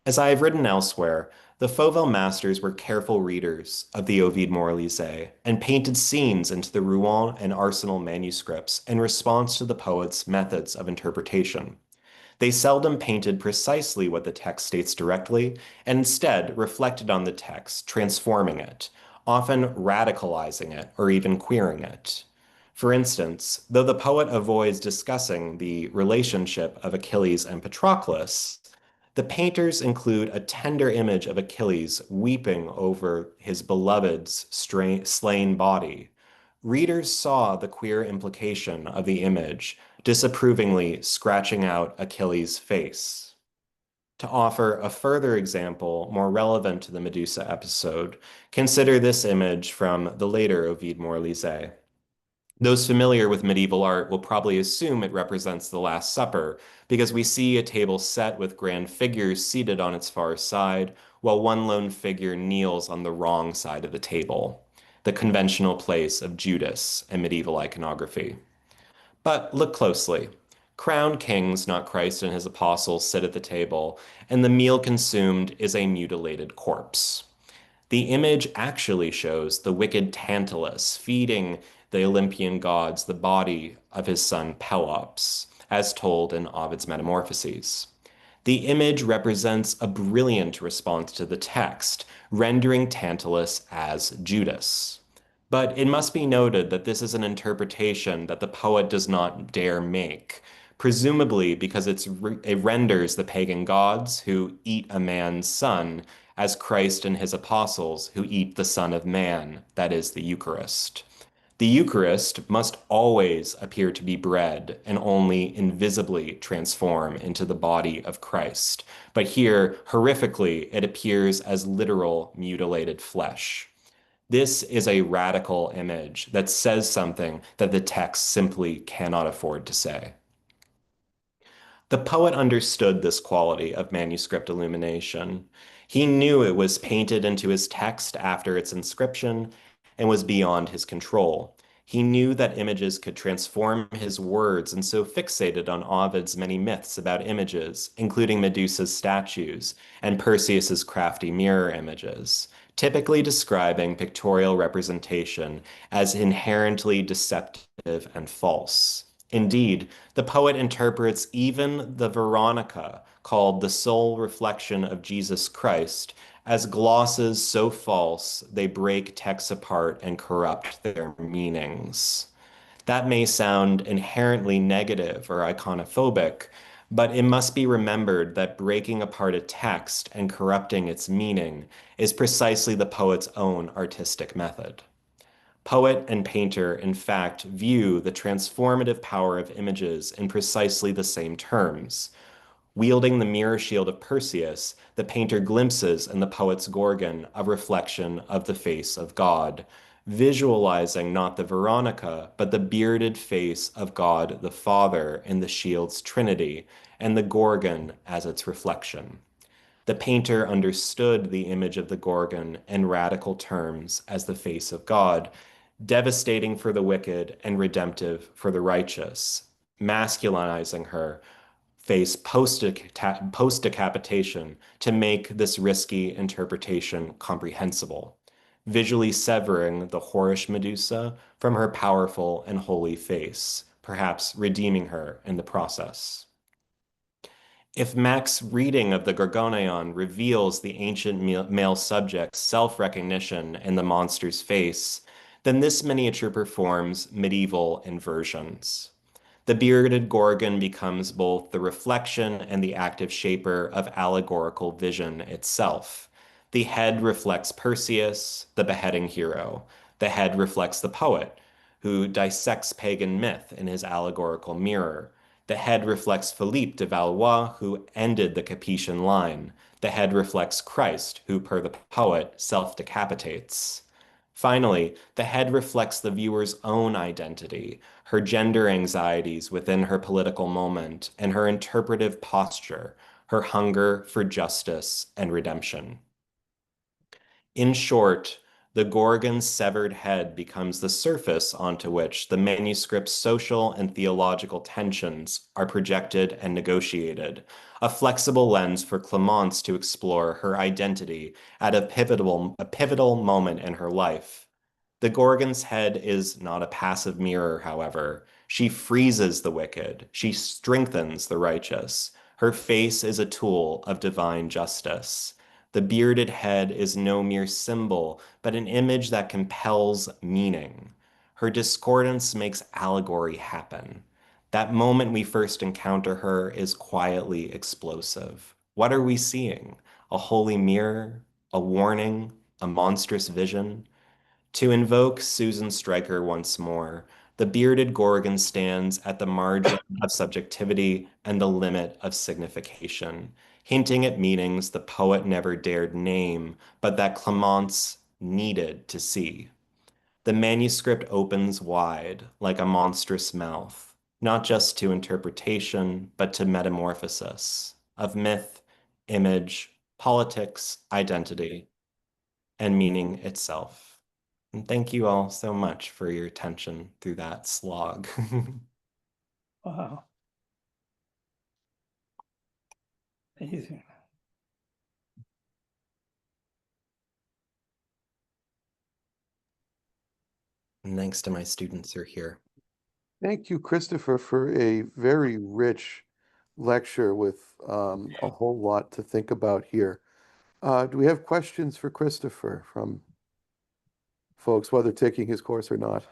As I have written elsewhere, the Fauvel masters were careful readers of the Ovide Moralisé and painted scenes into the Rouen and Arsenal manuscripts in response to the poet's methods of interpretation. They seldom painted precisely what the text states directly, and instead reflected on the text, transforming it, often radicalizing it or even queering it. For instance, though the poet avoids discussing the relationship of Achilles and Patroclus, the painters include a tender image of Achilles weeping over his beloved's slain body. Readers saw the queer implication of the image, disapprovingly scratching out Achilles' face. To offer a further example more relevant to the Medusa episode, consider this image from the later Ovide Moralisé. Those familiar with medieval art will probably assume it represents the Last Supper, because we see a table set with grand figures seated on its far side, while one lone figure kneels on the wrong side of the table, the conventional place of Judas in medieval iconography. But look closely. Crowned kings, not Christ and his apostles, sit at the table, and the meal consumed is a mutilated corpse. The image actually shows the wicked Tantalus feeding the Olympian gods the body of his son Pelops, as told in Ovid's Metamorphoses. The image represents a brilliant response to the text, rendering Tantalus as Judas. But it must be noted that this is an interpretation that the poet does not dare make, presumably because it renders the pagan gods who eat a man's son as Christ and his apostles who eat the Son of Man, that is, the Eucharist. The Eucharist must always appear to be bread and only invisibly transform into the body of Christ. But here, horrifically, it appears as literal mutilated flesh. This is a radical image that says something that the text simply cannot afford to say. The poet understood this quality of manuscript illumination. He knew it was painted into his text after its inscription and was beyond his control. He knew that images could transform his words and so fixated on Ovid's many myths about images, including Medusa's statues and Perseus's crafty mirror images, typically describing pictorial representation as inherently deceptive and false. Indeed, the poet interprets even the Veronica, called the sole reflection of Jesus Christ, as glosses so false they break texts apart and corrupt their meanings. That may sound inherently negative or iconophobic, but it must be remembered that breaking apart a text and corrupting its meaning is precisely the poet's own artistic method. Poet and painter, in fact, view the transformative power of images in precisely the same terms. Wielding the mirror shield of Perseus, the painter glimpses in the poet's Gorgon a reflection of the face of God, visualizing not the Veronica, but the bearded face of God the Father in the shield's trinity, and the Gorgon as its reflection. The painter understood the image of the Gorgon in radical terms as the face of God, devastating for the wicked and redemptive for the righteous, masculinizing her face post-decapitation to make this risky interpretation comprehensible, visually severing the whorish Medusa from her powerful and holy face, perhaps redeeming her in the process. If Mac's reading of the Gorgonion reveals the ancient male subject's self-recognition in the monster's face, then this miniature performs medieval inversions. The bearded Gorgon becomes both the reflection and the active shaper of allegorical vision itself. The head reflects Perseus, the beheading hero. The head reflects the poet, who dissects pagan myth in his allegorical mirror. The head reflects Philippe de Valois, who ended the Capetian line. The head reflects Christ, who, per the poet, self-decapitates. Finally, the head reflects the viewer's own identity, her gender anxieties within her political moment, and her interpretive posture, her hunger for justice and redemption. In short, the Gorgon's severed head becomes the surface onto which the manuscript's social and theological tensions are projected and negotiated, a flexible lens for Clemence to explore her identity at a pivotal moment in her life. The Gorgon's head is not a passive mirror, however. She freezes the wicked. She strengthens the righteous. Her face is a tool of divine justice. The bearded head is no mere symbol, but an image that compels meaning. Her discordance makes allegory happen. That moment we first encounter her is quietly explosive. What are we seeing? A holy mirror? A warning? A monstrous vision? To invoke Susan Stryker once more, the bearded Gorgon stands at the margin of subjectivity and the limit of signification, hinting at meanings the poet never dared name, but that Clemence needed to see. The manuscript opens wide, like a monstrous mouth, not just to interpretation, but to metamorphosis of myth, image, politics, identity, and meaning itself. And thank you all so much for your attention through that slog. Wow. Amazing. And thanks to my students who are here. Thank you, Christopher, for a very rich lecture with a whole lot to think about here. Do we have questions for Christopher from folks, whether taking his course or not?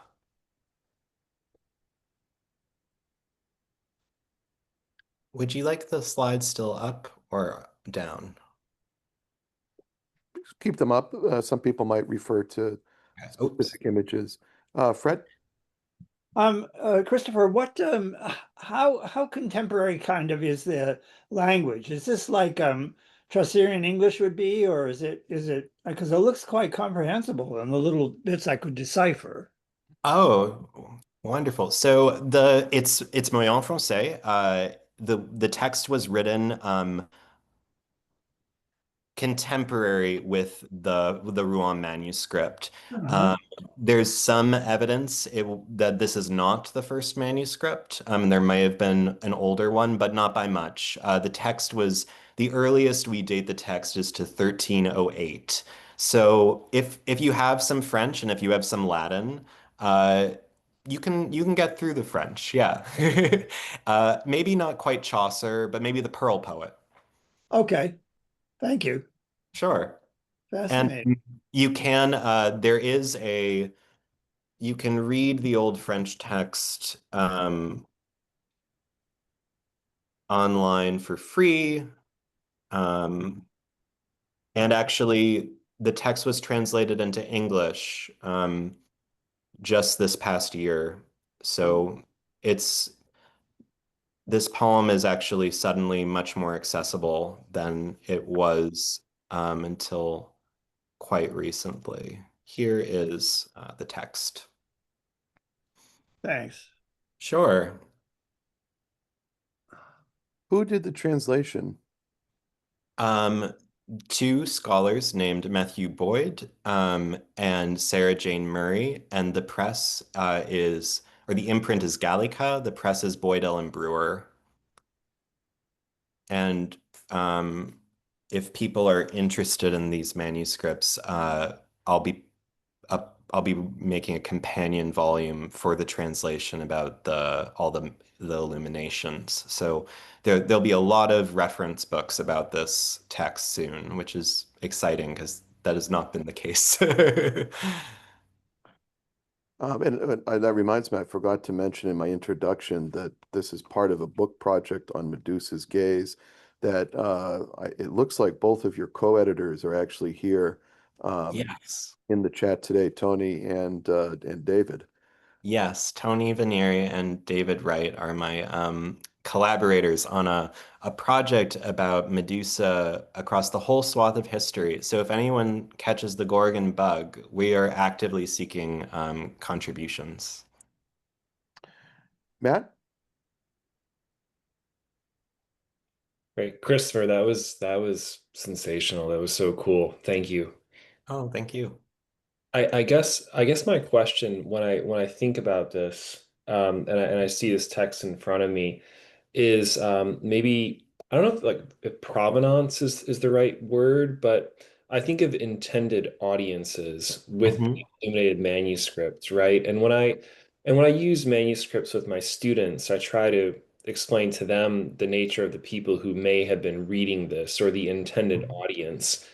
Would you like the slides still up or down? Keep them up. Some people might refer to Oops. specific images. Fred? Christopher, how contemporary kind of is the language? Is this like Chaucerian English would be, or is it because it looks quite comprehensible and the little bits I could decipher. Oh, wonderful. So it's moyen français. The text was written contemporary with the Rouen manuscript. Uh-huh. Um, there's some evidence that this is not the first manuscript. There may have been an older one, but not by much. The earliest we date the text is to 1308. So if you have some French and if you have some Latin, you can get through the French. Yeah. Maybe not quite Chaucer, but maybe the Pearl poet. Okay, thank you. Sure. And Fascinating. you can read the old French text online for free. Um, and actually, the text was translated into English just this past year. So it's this poem is actually suddenly much more accessible than it was until quite recently. Here is the text. Thanks. Sure. Who did the translation? Um, Two scholars named Matthew Boyd and Sarah Jane Murray, and the press or the imprint is Gallica, the press is Boyd Ellen Brewer. And um, if people are interested in these manuscripts, I'll be I'll be making a companion volume for the translation about the illuminations. So there'll be a lot of reference books about this text soon, which is exciting because that has not been the case. And that reminds me, I forgot to mention in my introduction that this is part of a book project on Medusa's gaze. That it looks like both of your co-editors are actually here Yes. in the chat today, Tony and David. Yes, Tony Vanieri and David Wright are my collaborators on a project about Medusa across the whole swath of history. So if anyone catches the Gorgon bug, we are actively seeking contributions. Matt? Great. Christopher, that was sensational. That was so cool. Thank you. Oh, thank you. I guess my question when I think about this, and I see this text in front of me, is maybe I don't know if provenance is the right word, but I think of intended audiences with Mhm. illuminated manuscripts, right? And when I use manuscripts with my students, I try to explain to them the nature of the people who may have been reading this or the intended audience.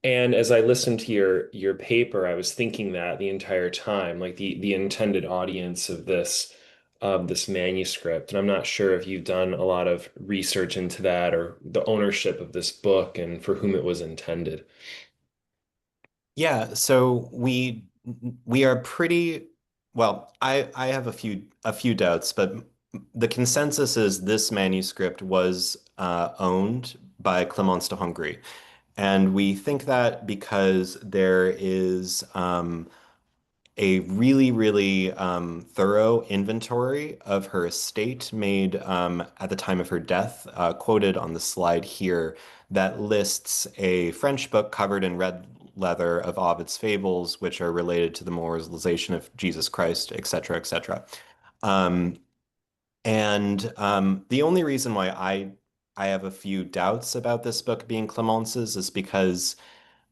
And as I listened to your paper, I was thinking that the entire time, like the intended audience of this manuscript. And I'm not sure if you've done a lot of research into that or the ownership of this book and for whom it was intended. Yeah, so we are pretty well, I have a few doubts, but the consensus is this manuscript was owned by Clemence de Hongrie. And we think that because there is a really, really thorough inventory of her estate made at the time of her death, quoted on the slide here, that lists a French book covered in red leather of Ovid's fables, which are related to the moralization of Jesus Christ, etc., etc. Um, and the only reason why I have a few doubts about this book being Clemence's is because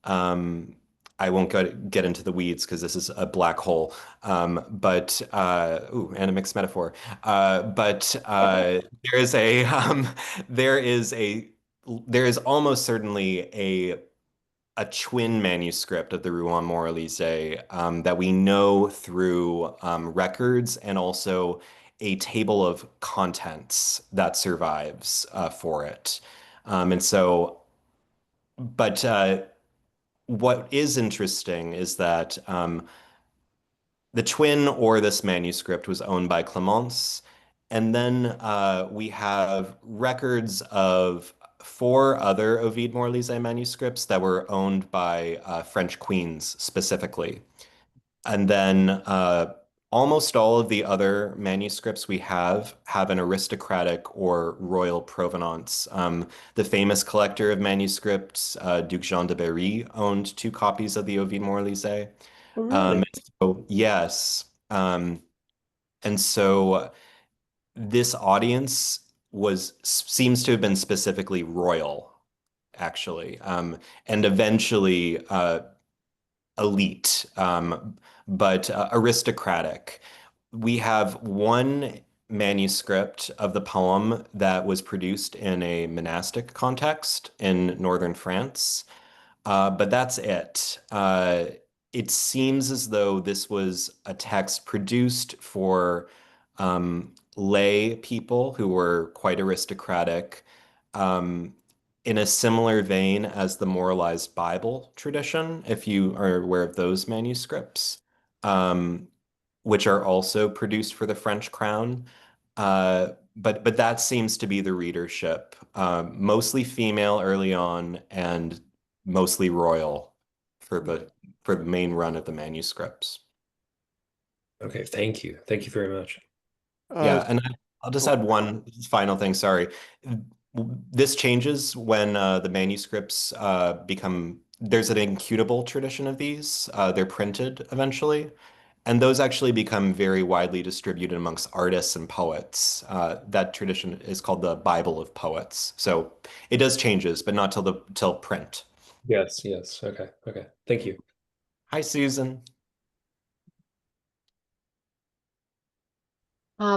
um, I won't get into the weeds because this is a black hole. Ooh, and a mixed metaphor. But there is a there is a there is almost certainly a twin manuscript of the Rouen Moralisé that we know through records and also a table of contents that survives for it. And so, but what is interesting is that the twin or this manuscript was owned by Clemence. And then we have records of four other Ovide Moralisé manuscripts that were owned by French queens specifically. And then almost all of the other manuscripts we have an aristocratic or royal provenance. The famous collector of manuscripts, Duc Jean de Berry, owned two copies of the Ovide Moralisé. Oh, really? So yes, and so this audience seems to have been specifically royal, actually, and eventually elite, but aristocratic. We have one manuscript of the poem that was produced in a monastic context in northern France. But that's it. It seems as though this was a text produced for lay people who were quite aristocratic, um, in a similar vein as the Moralized Bible tradition, if you are aware of those manuscripts, um, which are also produced for the French crown. But that seems to be the readership, mostly female early on and mostly royal for the main run of the manuscripts. Okay, thank you. Thank you very much. Uh, Yeah, and I'll just oh, add one final thing, sorry. This changes when the manuscripts there's an incutable tradition of these. They're printed eventually. And those actually become very widely distributed amongst artists and poets. That tradition is called the Bible of Poets. So it does changes, but not till print. Yes, yes. Okay, okay. Thank you. Hi, Susan.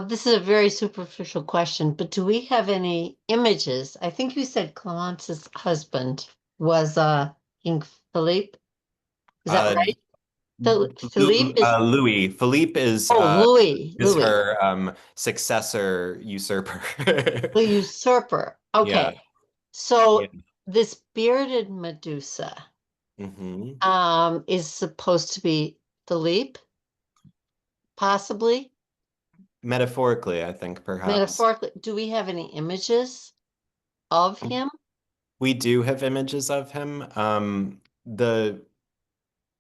This is a very superficial question, but do we have any images? I think you said Clemence's husband was King Philippe. Is that Uh, right? Philippe is Louis. Philippe Louis, is Louis, her successor usurper. the usurper. Yeah. Okay, Yeah. so this bearded Medusa Hmm. is supposed to be Philippe, possibly. Metaphorically, I think perhaps. Metaphorically, do we have any images of him? We do have images of him. The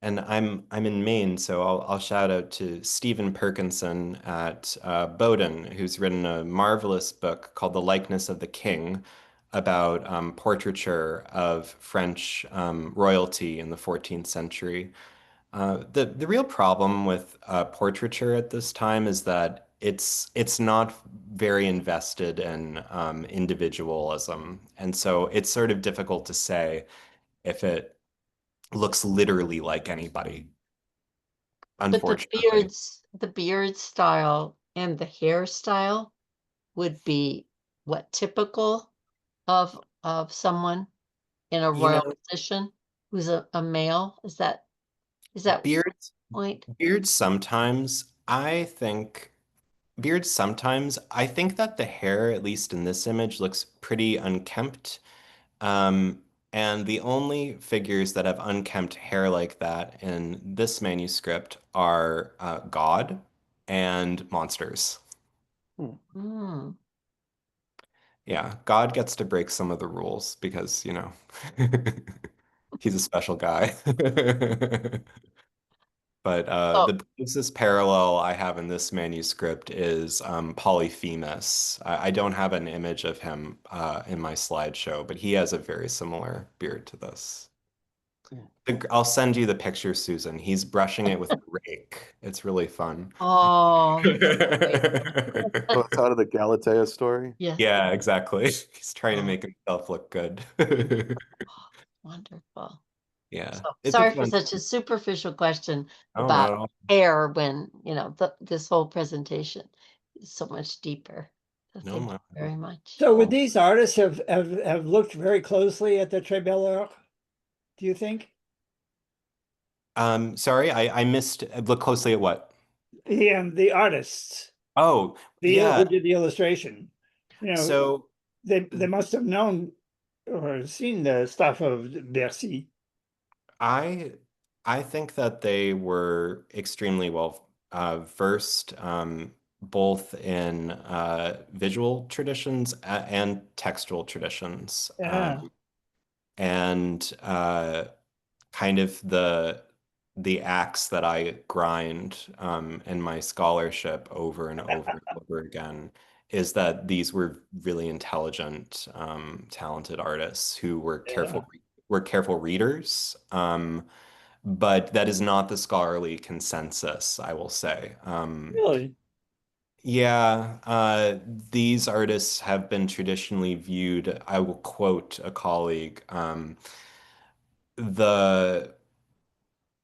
And I'm in Maine, so I'll shout out to Stephen Perkinson at Bowdoin, who's written a marvelous book called The Likeness of the King about portraiture of French royalty in the 14th century. The real problem with portraiture at this time is that it's not very invested in individualism, and so it's sort of difficult to say if it looks literally like anybody, But unfortunately. the beard style and the hairstyle would be what typical of someone in a You royal know, position who's a male? Is that beards, point? beards sometimes, I think, beards sometimes, I think that the hair, at least in this image, looks pretty unkempt. Um, and the only figures that have unkempt hair like that in this manuscript are God and monsters. Hmm. Hmm. Yeah, God gets to break some of the rules because, he's a special guy. But Oh, the closest parallel I have in this manuscript is Polyphemus. I don't have an image of him in my slideshow, but he has a very similar beard to this. I'll send you the picture, Susan. He's brushing it with a rake. It's really fun. oh, that's great. Oh, it's out of the Galatea story. Yes. Yeah, exactly. He's trying to Oh, make himself look good. wonderful. Yeah, So it's a sorry for fun. such a superficial question Oh, not about at all. hair when, this whole presentation is so much deeper. So No, thank you not at very much. So would all. these artists have looked very closely at the Trébaloir, do you think? Sorry, I missed. Look closely at what? The artists, Oh, who yeah. did the illustration, you know, So they must have known or seen the stuff of Bercy. I I think that they were extremely well versed both in visual traditions and textual traditions. Yeah. And kind of the axe that I grind in my scholarship over and over and over again is that these were really intelligent, talented artists who Yeah. were careful readers. But that is not the scholarly consensus, I will say. Really? Yeah, these artists have been traditionally viewed, I will quote a colleague, the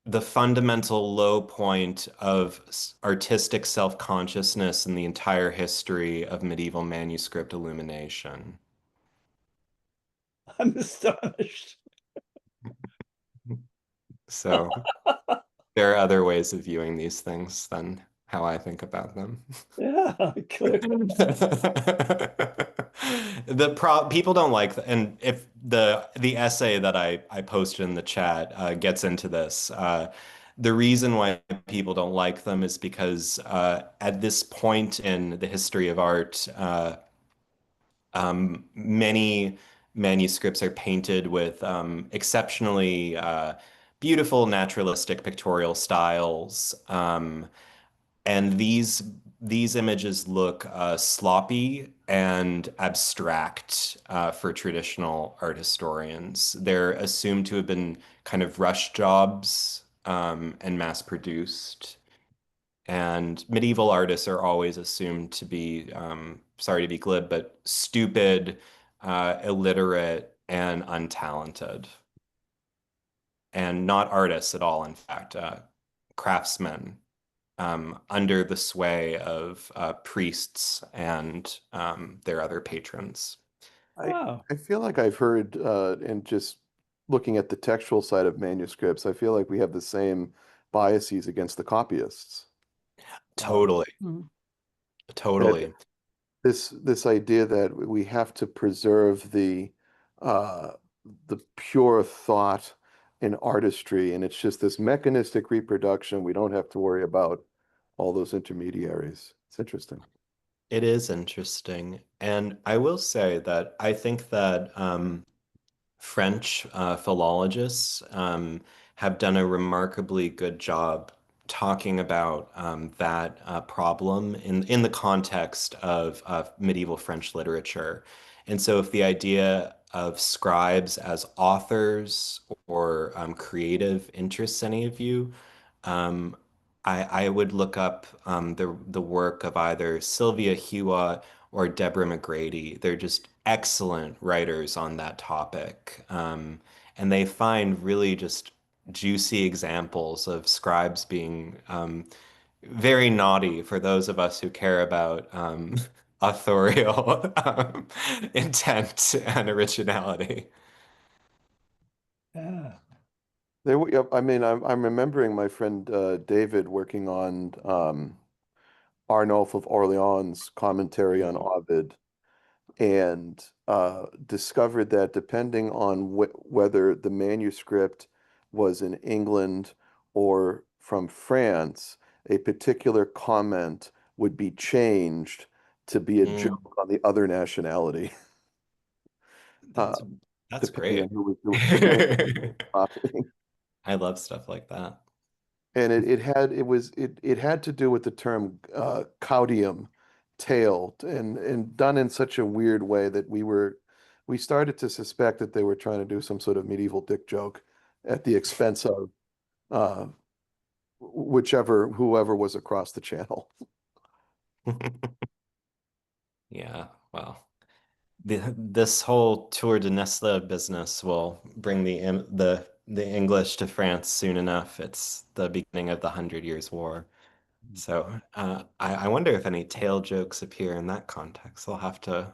the fundamental low point of artistic self-consciousness in the entire history of medieval manuscript illumination. I'm astonished. So there are other ways of viewing these things than how I think about them. Yeah, clear. People don't like and if the essay that I posted in the chat gets into this, the reason why people don't like them is because at this point in the history of art, many manuscripts are painted with exceptionally beautiful naturalistic pictorial styles. And these images look sloppy and abstract for traditional art historians. They're assumed to have been kind of rush jobs and mass produced. And medieval artists are always assumed to be, sorry to be glib, but stupid, illiterate, and untalented. And not artists at all, in fact, craftsmen under the sway of priests and their other patrons. I Oh, I feel like I've heard, and just looking at the textual side of manuscripts, I feel like we have the same biases against the copyists. Uh, Totally, Mm. that totally. this idea that we have to preserve uh, the pure thought and artistry, and it's just this mechanistic reproduction. We don't have to worry about all those intermediaries. It's interesting. It is interesting. And I will say that I think that French philologists have done a remarkably good job talking about that problem in the context of medieval French literature. And so, if the idea of scribes as authors or creative interests any of you, um, I would look up the work of either Sylvia Hewa or Deborah McGrady. They're just excellent writers on that topic. And they find really just juicy examples of scribes being very naughty for those of us who care about authorial intent and originality. yeah. Yep, I mean, I'm remembering my friend David working on Arnulf of Orleans' commentary on Ovid, and discovered that depending on whether the manuscript was in England or from France, a particular comment would be changed to be a Mm, joke on the other nationality, uh, that's that's depending great. on depending on who was copying. I love stuff like that. And it had to do with the term caudium, tail, and done in such a weird way that we started to suspect that they were trying to do some sort of medieval dick joke at the expense of uh, whoever was across the channel. Yeah, well, this whole Tour de Nestle business will bring the English to France soon enough. It's the beginning of the Hundred Years' War. So I wonder if any tail jokes appear in that context. I'll have to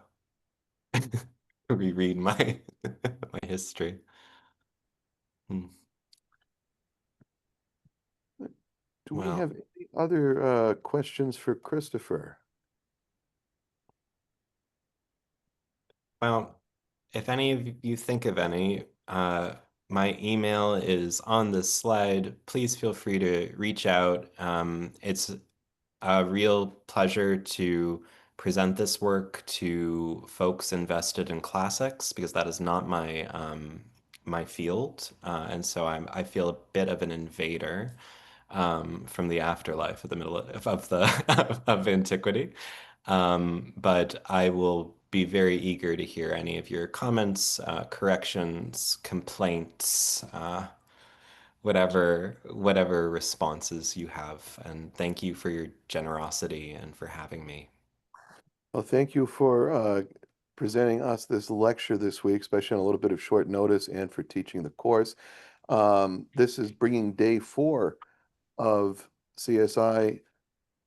reread my my history. Hmm. Do we Well, have any other questions for Christopher? well, if any of you think of any, my email is on this slide. Please feel free to reach out. It's a real pleasure to present this work to folks invested in classics because that is not my field, and so I feel a bit of an invader from the afterlife of the middle of the of antiquity. But I will be very eager to hear any of your comments, corrections, complaints, whatever responses you have. And thank you for your generosity and for having me. Well, thank you for presenting us this lecture this week, especially on a little bit of short notice, and for teaching the course. This is bringing day 4 of CSI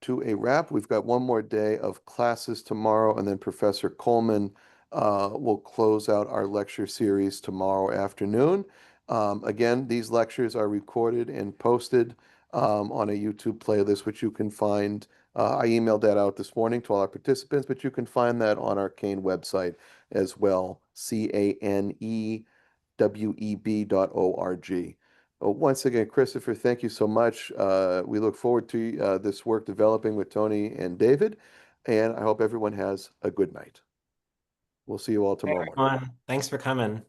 to a wrap. We've got one more day of classes tomorrow, and then Professor Coleman will close out our lecture series tomorrow afternoon. Again, these lectures are recorded and posted on a YouTube playlist, which you can find. I emailed that out this morning to all our participants, but you can find that on our Kane website as well, caneweb.org. Once again, Christopher, thank you so much. We look forward to this work developing with Tony and David, and I hope everyone has a good night. We'll see you all Hey, tomorrow morning. everyone. Thanks for coming.